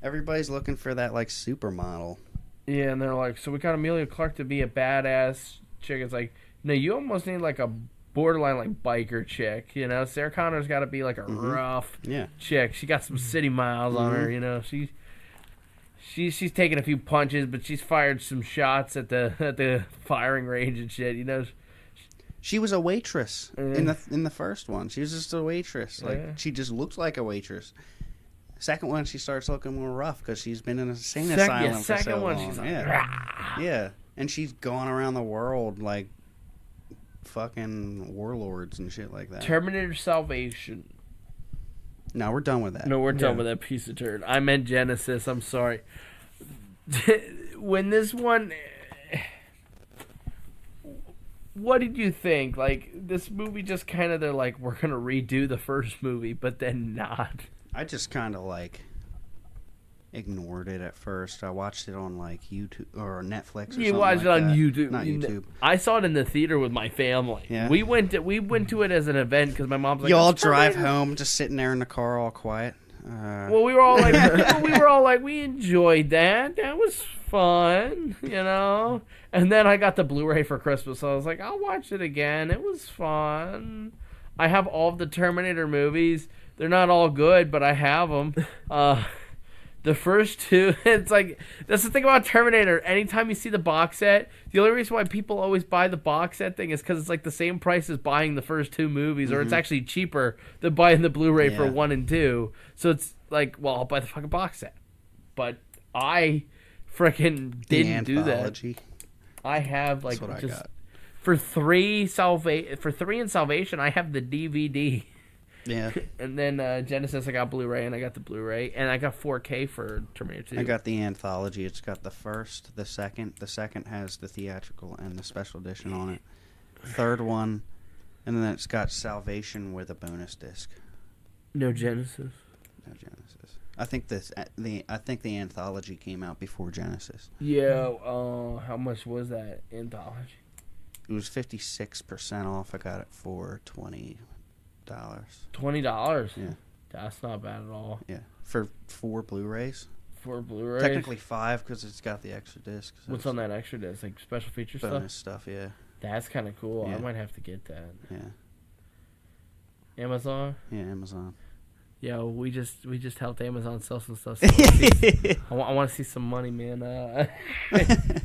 everybody's looking for that like supermodel. Yeah, and they're like, so we got Amelia Clark to be a badass chick. It's like, no, you almost need like a borderline like biker chick. You know, Sarah Connor's got to be like a rough chick. She got some city miles on her. You know, she's taken a few punches, but she's fired some shots at the firing range and shit. You know. She was a waitress in the first one. She was just a waitress. Like she just looks like a waitress. Second one, she starts looking more rough because she's been in a insane asylum for so long. She's like, yeah, and she's gone around the world like fucking warlords and shit like that. Terminator Salvation. No, we're done with that. No, we're done with that piece of turd. I meant Genesis. I'm sorry. When this one, what did you think? Like, this movie just kind of, they're like, we're gonna redo the first movie, but then not. I just kind of like ignored it at first. I watched it on like YouTube or Netflix. Or You watched it on YouTube. Not YouTube. I saw it in the theater with my family. Yeah. We went to it as an event because my mom's like, You all "Let's drive Terminator." home, just sitting there in the car, all quiet. Well, we were all like, we enjoyed that. That was fun, you know. And then I got the Blu-ray for Christmas, so I was like, I'll watch it again. It was fun. I have all of the Terminator movies. They're not all good, but I have them. The first two, it's like, that's the thing about Terminator. Anytime you see the box set, the only reason why people always buy the box set thing is because it's like the same price as buying the first two movies, or it's actually cheaper than buying the Blu-ray for 1 and 2. So it's like, well, I'll buy the fucking box set. But I freaking didn't do that. I have like That's what just I got. for three in Salvation, I have the DVD. Yeah. And then Genesis, I got Blu-ray, and I got the Blu-ray, and I got 4K for Terminator 2. I got the anthology. It's got the first, the second. The second has the theatrical and the special edition on it. Third one, and then it's got Salvation with a bonus disc. No Genesis. No Genesis. I think the anthology came out before Genesis. Yeah. How much was that anthology? It was 56% off. I got it for $20. $20. Yeah. That's not bad at all. Yeah. For 4 Blu-rays. 4 Blu-rays. Technically 5 because it's got the extra disc. So What's on that extra disc? Like special feature bonus stuff? Yeah. That's kind of cool. Yeah. I might have to get that. Yeah. Amazon. Yeah. Amazon. Yeah, we just helped Amazon sell some stuff. So I want to see some money, man.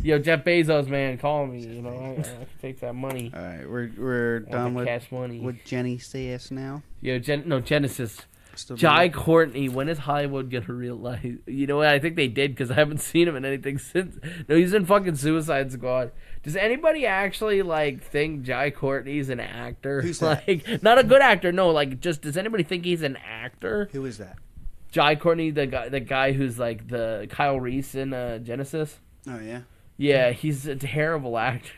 Yo, Jeff Bezos, man, call me. You know, I can take that money. All right, we're done with cash money. With Jenny CS now. Yo, Genesis. Still Jai doing- Courtney, when is Hollywood gonna realize? You know what? I think they did because I haven't seen him in anything since. No, he's in fucking Suicide Squad. Does anybody actually like think Jai Courtney's an actor? Who's that? Like, not a good actor. No, like, just does anybody think he's an actor? Who is that? Jai Courtney, the guy who's like the Kyle Reese in Genesis. Oh yeah. Yeah, he's a terrible actor.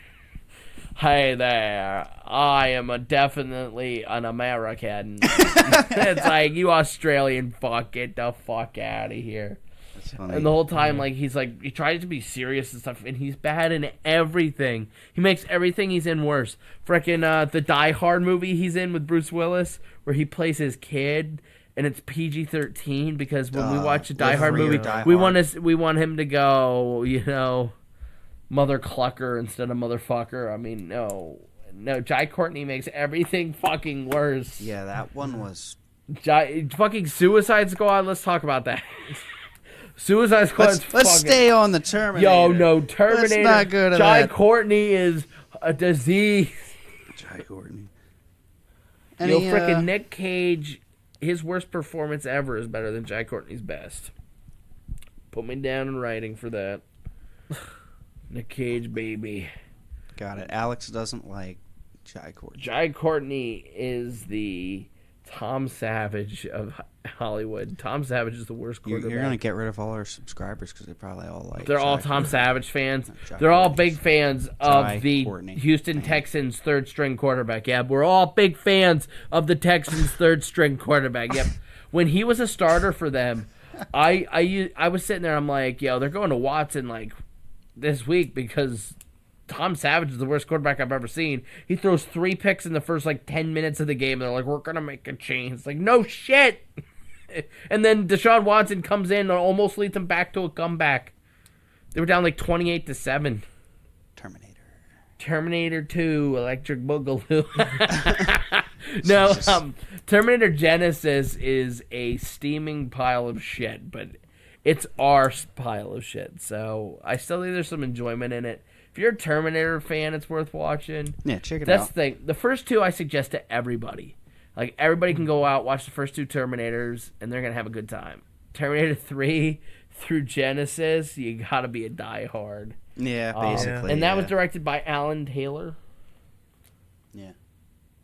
Hey there, I am definitely an American. It's like, you Australian fuck, get the fuck out of here. That's funny. And the whole time, like, he tries to be serious and stuff, and he's bad in everything. He makes everything he's in worse. Frickin' the Die Hard movie he's in with Bruce Willis, where he plays his kid, and it's PG-13, because when we watch a Die Hard movie, we want him to go, you know, Mother Clucker instead of Motherfucker. I mean, no, Jai Courtney makes everything fucking worse. Yeah, that one was. Fucking Suicide Squad. Let's talk about that. Suicide Squad. Let's stay on the Terminator. Yo, no, Terminator. Let's not go to Jai that. Courtney is a disease. Jai Courtney. Yo, frickin' Nick Cage. His worst performance ever is better than Jai Courtney's best. Put me down in writing for that. Nick Cage, baby. Got it. Alex doesn't like Jai Courtney. Jai Courtney is the Tom Savage of Hollywood. Tom Savage is the worst quarterback. You're gonna get rid of all our subscribers because they probably all like. They're all Tom Savage fans. Jai They're all Courtney. big fans of the Courtney. Houston Texans third string quarterback. Yeah, we're all big fans of the Texans third string quarterback. Yep. When he was a starter for them, I was sitting there. I'm like, yo, they're going to Watson like this week because Tom Savage is the worst quarterback I've ever seen. He throws 3 picks in the first 10 minutes of the game. And they're like, we're gonna make a change. It's like, no shit. And then Deshaun Watson comes in and almost leads them back to a comeback. They were down 28-7. Terminator 2, Electric Boogaloo. No, Terminator Genesis is a steaming pile of shit, but it's our pile of shit. So I still think there's some enjoyment in it. If you're a Terminator fan, it's worth watching. Yeah, check it out. That's the thing. The first 2 I suggest to everybody. Everybody can go out, watch the first 2 Terminators, and they're going to have a good time. Terminator 3 through Genesis, you got to be a diehard. Yeah, basically. And that was directed by Alan Taylor. Yeah,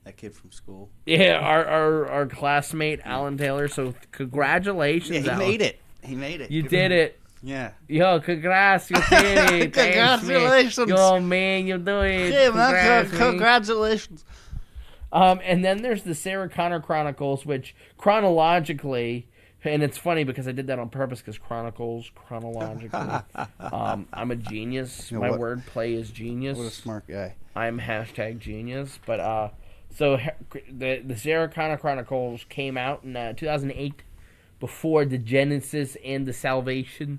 that kid from school. Yeah, our classmate, Alan Taylor. So congratulations, Yeah, he Alan. made it. He made it. You did it. Yeah. Yo, congrats, you did it. Congratulations. Yo, man, you do it. Hey, Congrats, man, man. congratulations. And then there's the Sarah Connor Chronicles, which chronologically, and it's funny because I did that on purpose because chronologically. I'm a genius. My wordplay is genius. What a smart guy. I'm #genius. But so the Sarah Connor Chronicles came out in 2008 before the Genesis and the Salvation.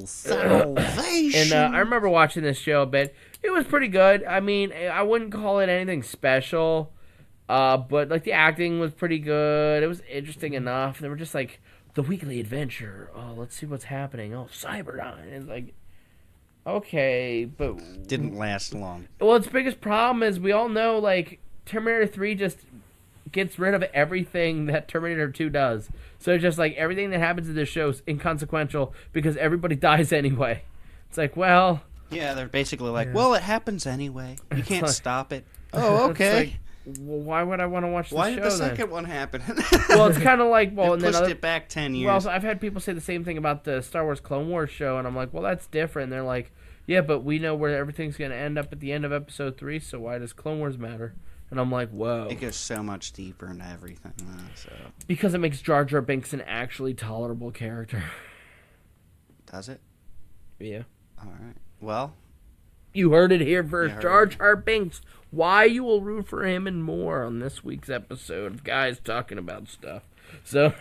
Salvation. And I remember watching this show a bit. It was pretty good. I mean, I wouldn't call it anything special, but the acting was pretty good. It was interesting enough. They were just the weekly adventure. Oh, let's see what's happening. Oh, Cyberdyne. It's okay, but didn't last long. Well, its biggest problem is we all know Terminator 3 just gets rid of everything that Terminator 2 does. So it's just everything that happens in this show is inconsequential because everybody dies anyway. It's well... Yeah, they're basically well, it happens anyway. You can't stop it. Oh, okay. Well, why would I want to watch the show Why did the then? second one happen? Well, it's kind of and then pushed it back 10 years. Well, I've had people say the same thing about the Star Wars Clone Wars show, and I'm like, well, that's different. And they're like, yeah, but we know where everything's going to end up at the end of Episode 3, so why does Clone Wars matter? And I'm like, whoa. It goes so much deeper into everything. Because it makes Jar Jar Binks an actually tolerable character. Does it? Yeah. All right. Well... You heard it here first. Jar Jar Binks. Why you will root for him and more on this week's episode of Guys Talking About Stuff. So,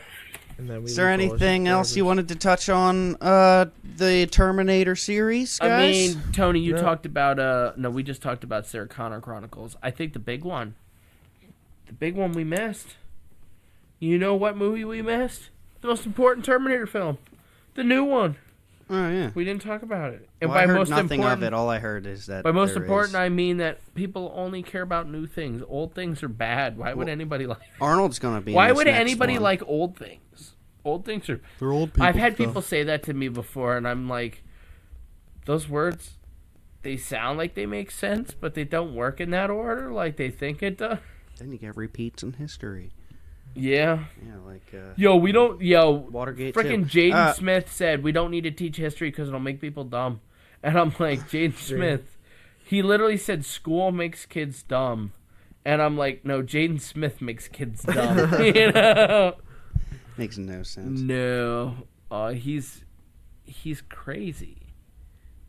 is there anything else you wanted to touch on the Terminator series, guys? I mean, Tony, you talked about... no, we just talked about Sarah Connor Chronicles. I think the big one we missed. You know what movie we missed? The most important Terminator film. The new one. Oh, yeah. We didn't talk about it. And I heard nothing of it. All I heard is that by most important, I mean that people only care about new things. Old things are bad. Why would anybody like... Arnold's going to be Why in this would next anybody one. like old things? Old things are... They're old people. I've had people say that to me before, and I'm like, those words, they sound like they make sense, but they don't work in that order like they think it does. Then you get repeats in history. Yeah. Yeah, we don't... Watergate freaking Jaden Smith said we don't need to teach history because it'll make people dumb. And I'm like, Jaden Smith, he literally said school makes kids dumb. And I'm like, no, Jaden Smith makes kids dumb. You know? Makes no sense. No. He's crazy.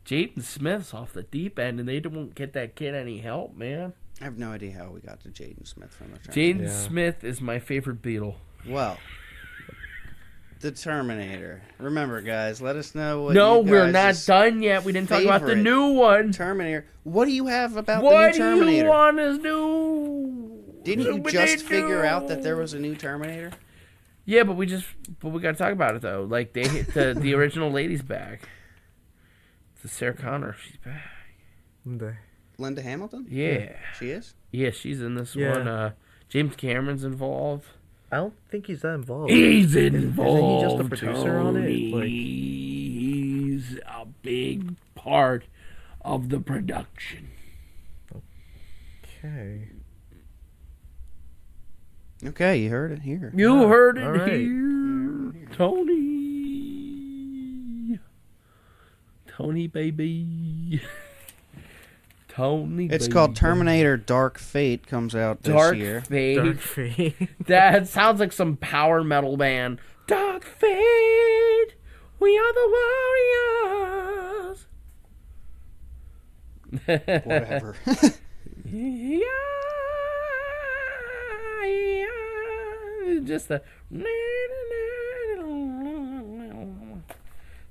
Jaden Smith's off the deep end, and they don't get that kid any help, man. I have no idea how we got to Jaden Smith from the Jaden Smith is my favorite Beatle. Well, the Terminator. Remember, guys, let us know what we're not done yet. We didn't talk about the new one. Terminator. What do you have about the new Terminator? What do you want is new? Didn't you just figure out that there was a new Terminator? Yeah, but we got to talk about it, though. The original lady's back. The Sarah Connor, she's back. Linda Hamilton? Yeah. She is? Yeah, she's in this one. James Cameron's involved. I don't think he's that involved. He's involved. Isn't he just a producer on it? He's a big part of the production. Okay. Okay, you heard it here. You heard it all right. here. Tony, baby. Tony, It's baby. called Terminator Dark Fate, comes out this Dark year. Fate. Dark Fate. That sounds like some power metal band. Dark Fate. We are the warriors. Whatever. Just the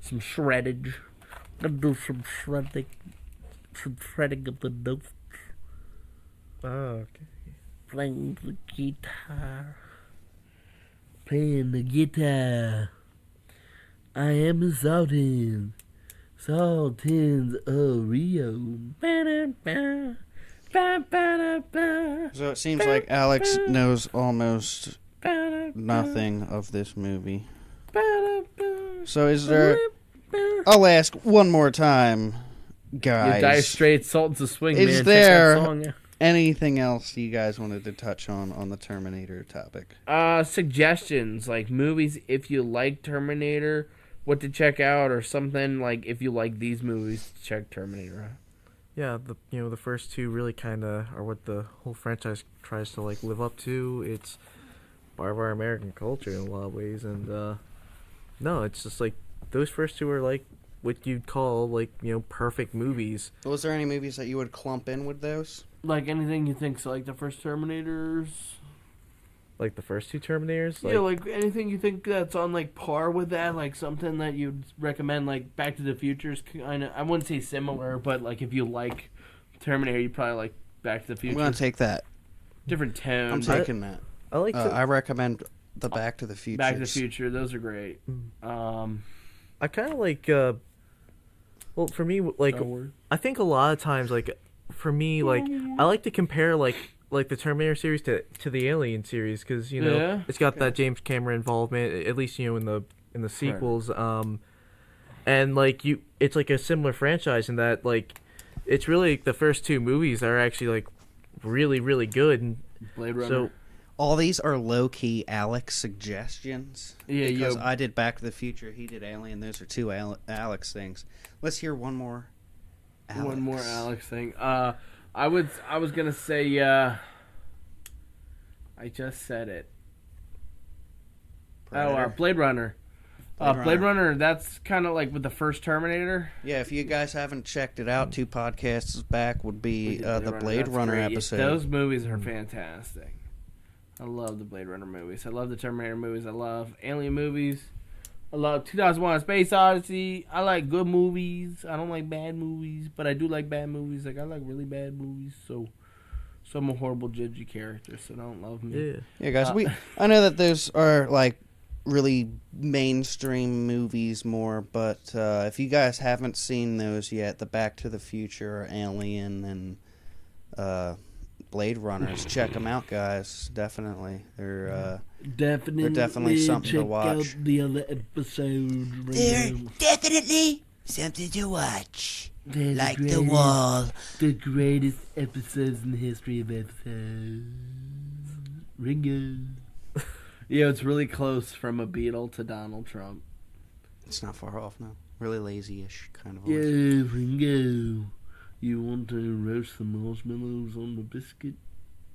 some shreddage. Gonna do some shredding of the notes. Oh, okay. Playing the guitar. Playing the guitar. I am a Sultan. Sultans of Rio. So it seems like Alex knows almost nothing of this movie. So is there... I'll ask one more time, guys. Dire Straits, Sultans of Swing, Is man. Check there- that song, yeah. Anything else you guys wanted to touch on the Terminator topic? Suggestions, like movies if you like Terminator, what to check out, or something like if you like these movies, check Terminator out. Yeah, the first two really kind of are what the whole franchise tries to like live up to. It's part of our American culture in a lot of ways, and no, it's just like those first two are like what you'd call like perfect movies. Was there any movies that you would clump in with those? Like anything you think, so like the first Terminators. Like the first two Terminators. Yeah, like anything you think that's on like par with that, like something that you'd recommend, like Back to the Future's kind of, I wouldn't say similar, but like if you like Terminator, you probably like Back to the I'm Future. going to take that. Different tone. I'm taking that. I like to. I recommend the Back to the Future. Back to the Future, those are great. I kind of like. Well, for me, like Star Wars. I think a lot of times, like for me, like I like to compare like the Terminator series to the Alien series because Yeah. it's got that James Cameron involvement, at least in the sequels. And like it's like a similar franchise in that like it's really the first two movies are actually like really really good. And Blade Runner. so All these are low-key Alex suggestions. Yeah, because yo. I did Back to the Future, he did Alien. Those are two Alex things. Let's hear one more Alex. One more Alex thing. I was gonna say. I just said it. Predator. Blade Runner. Blade Runner. That's kind of like with the first Terminator. Yeah, if you guys haven't checked it out, 2 podcasts back would be the Blade That's Runner great. episode. Those movies are fantastic. I love the Blade Runner movies. I love the Terminator movies. I love Alien movies. I love 2001: A Space Odyssey. I like good movies. I don't like bad movies, but I do like bad movies. Like I like really bad movies. So I'm a horrible judgy character. So don't love me. yeah, Yeah, guys, I know that those are like really mainstream movies more, but if you guys haven't seen those yet, the Back to the Future, Alien, and Blade Runners, check them out, guys. Definitely, they're definitely something to watch. Out the other episode. They're definitely something to watch. They're Like the wall. The greatest episodes in the history of episodes. Ringo. Yeah, it's really close from a Beatle to Donald Trump. It's not far off, no. Really lazy-ish kind of voice. Yeah, Ringo. You want to roast the marshmallows on the biscuit?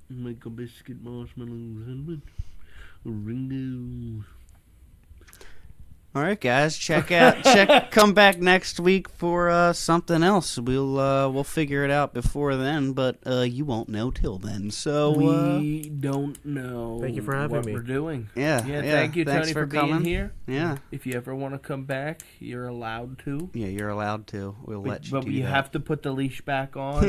Make a biscuit marshmallow sandwich? Ringo. All right, guys, come back next week for something else. We'll figure it out before then, but you won't know till then. So We don't know Thank you for having what me. we're doing. yeah, Thank you, thanks Tony, for being coming. here. Yeah, If you ever want to come back, you're allowed to. yeah, you're allowed to. We'll let you But do you that. have to put the leash back on.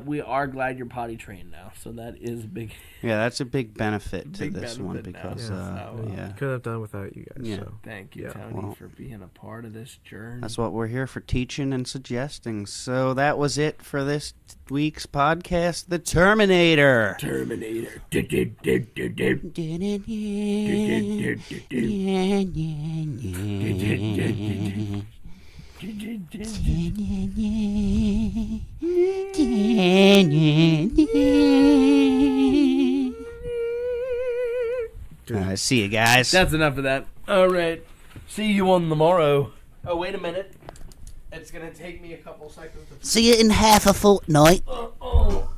We are glad you're potty trained now, so that is big. Yeah, that's a big benefit to Big this one benefit now. because Yeah. couldn't have done without you guys. Yeah. So. Thank you, Yeah, Tony, well- for being a part of this journey. that's what we're here for, teaching and suggesting. So that was it for this week's podcast, The Terminator. Terminator. See you guys. That's enough of that. All right. See you on the morrow. Oh, wait a minute. It's going to take me a couple seconds to... See you in half a fortnight. Oh.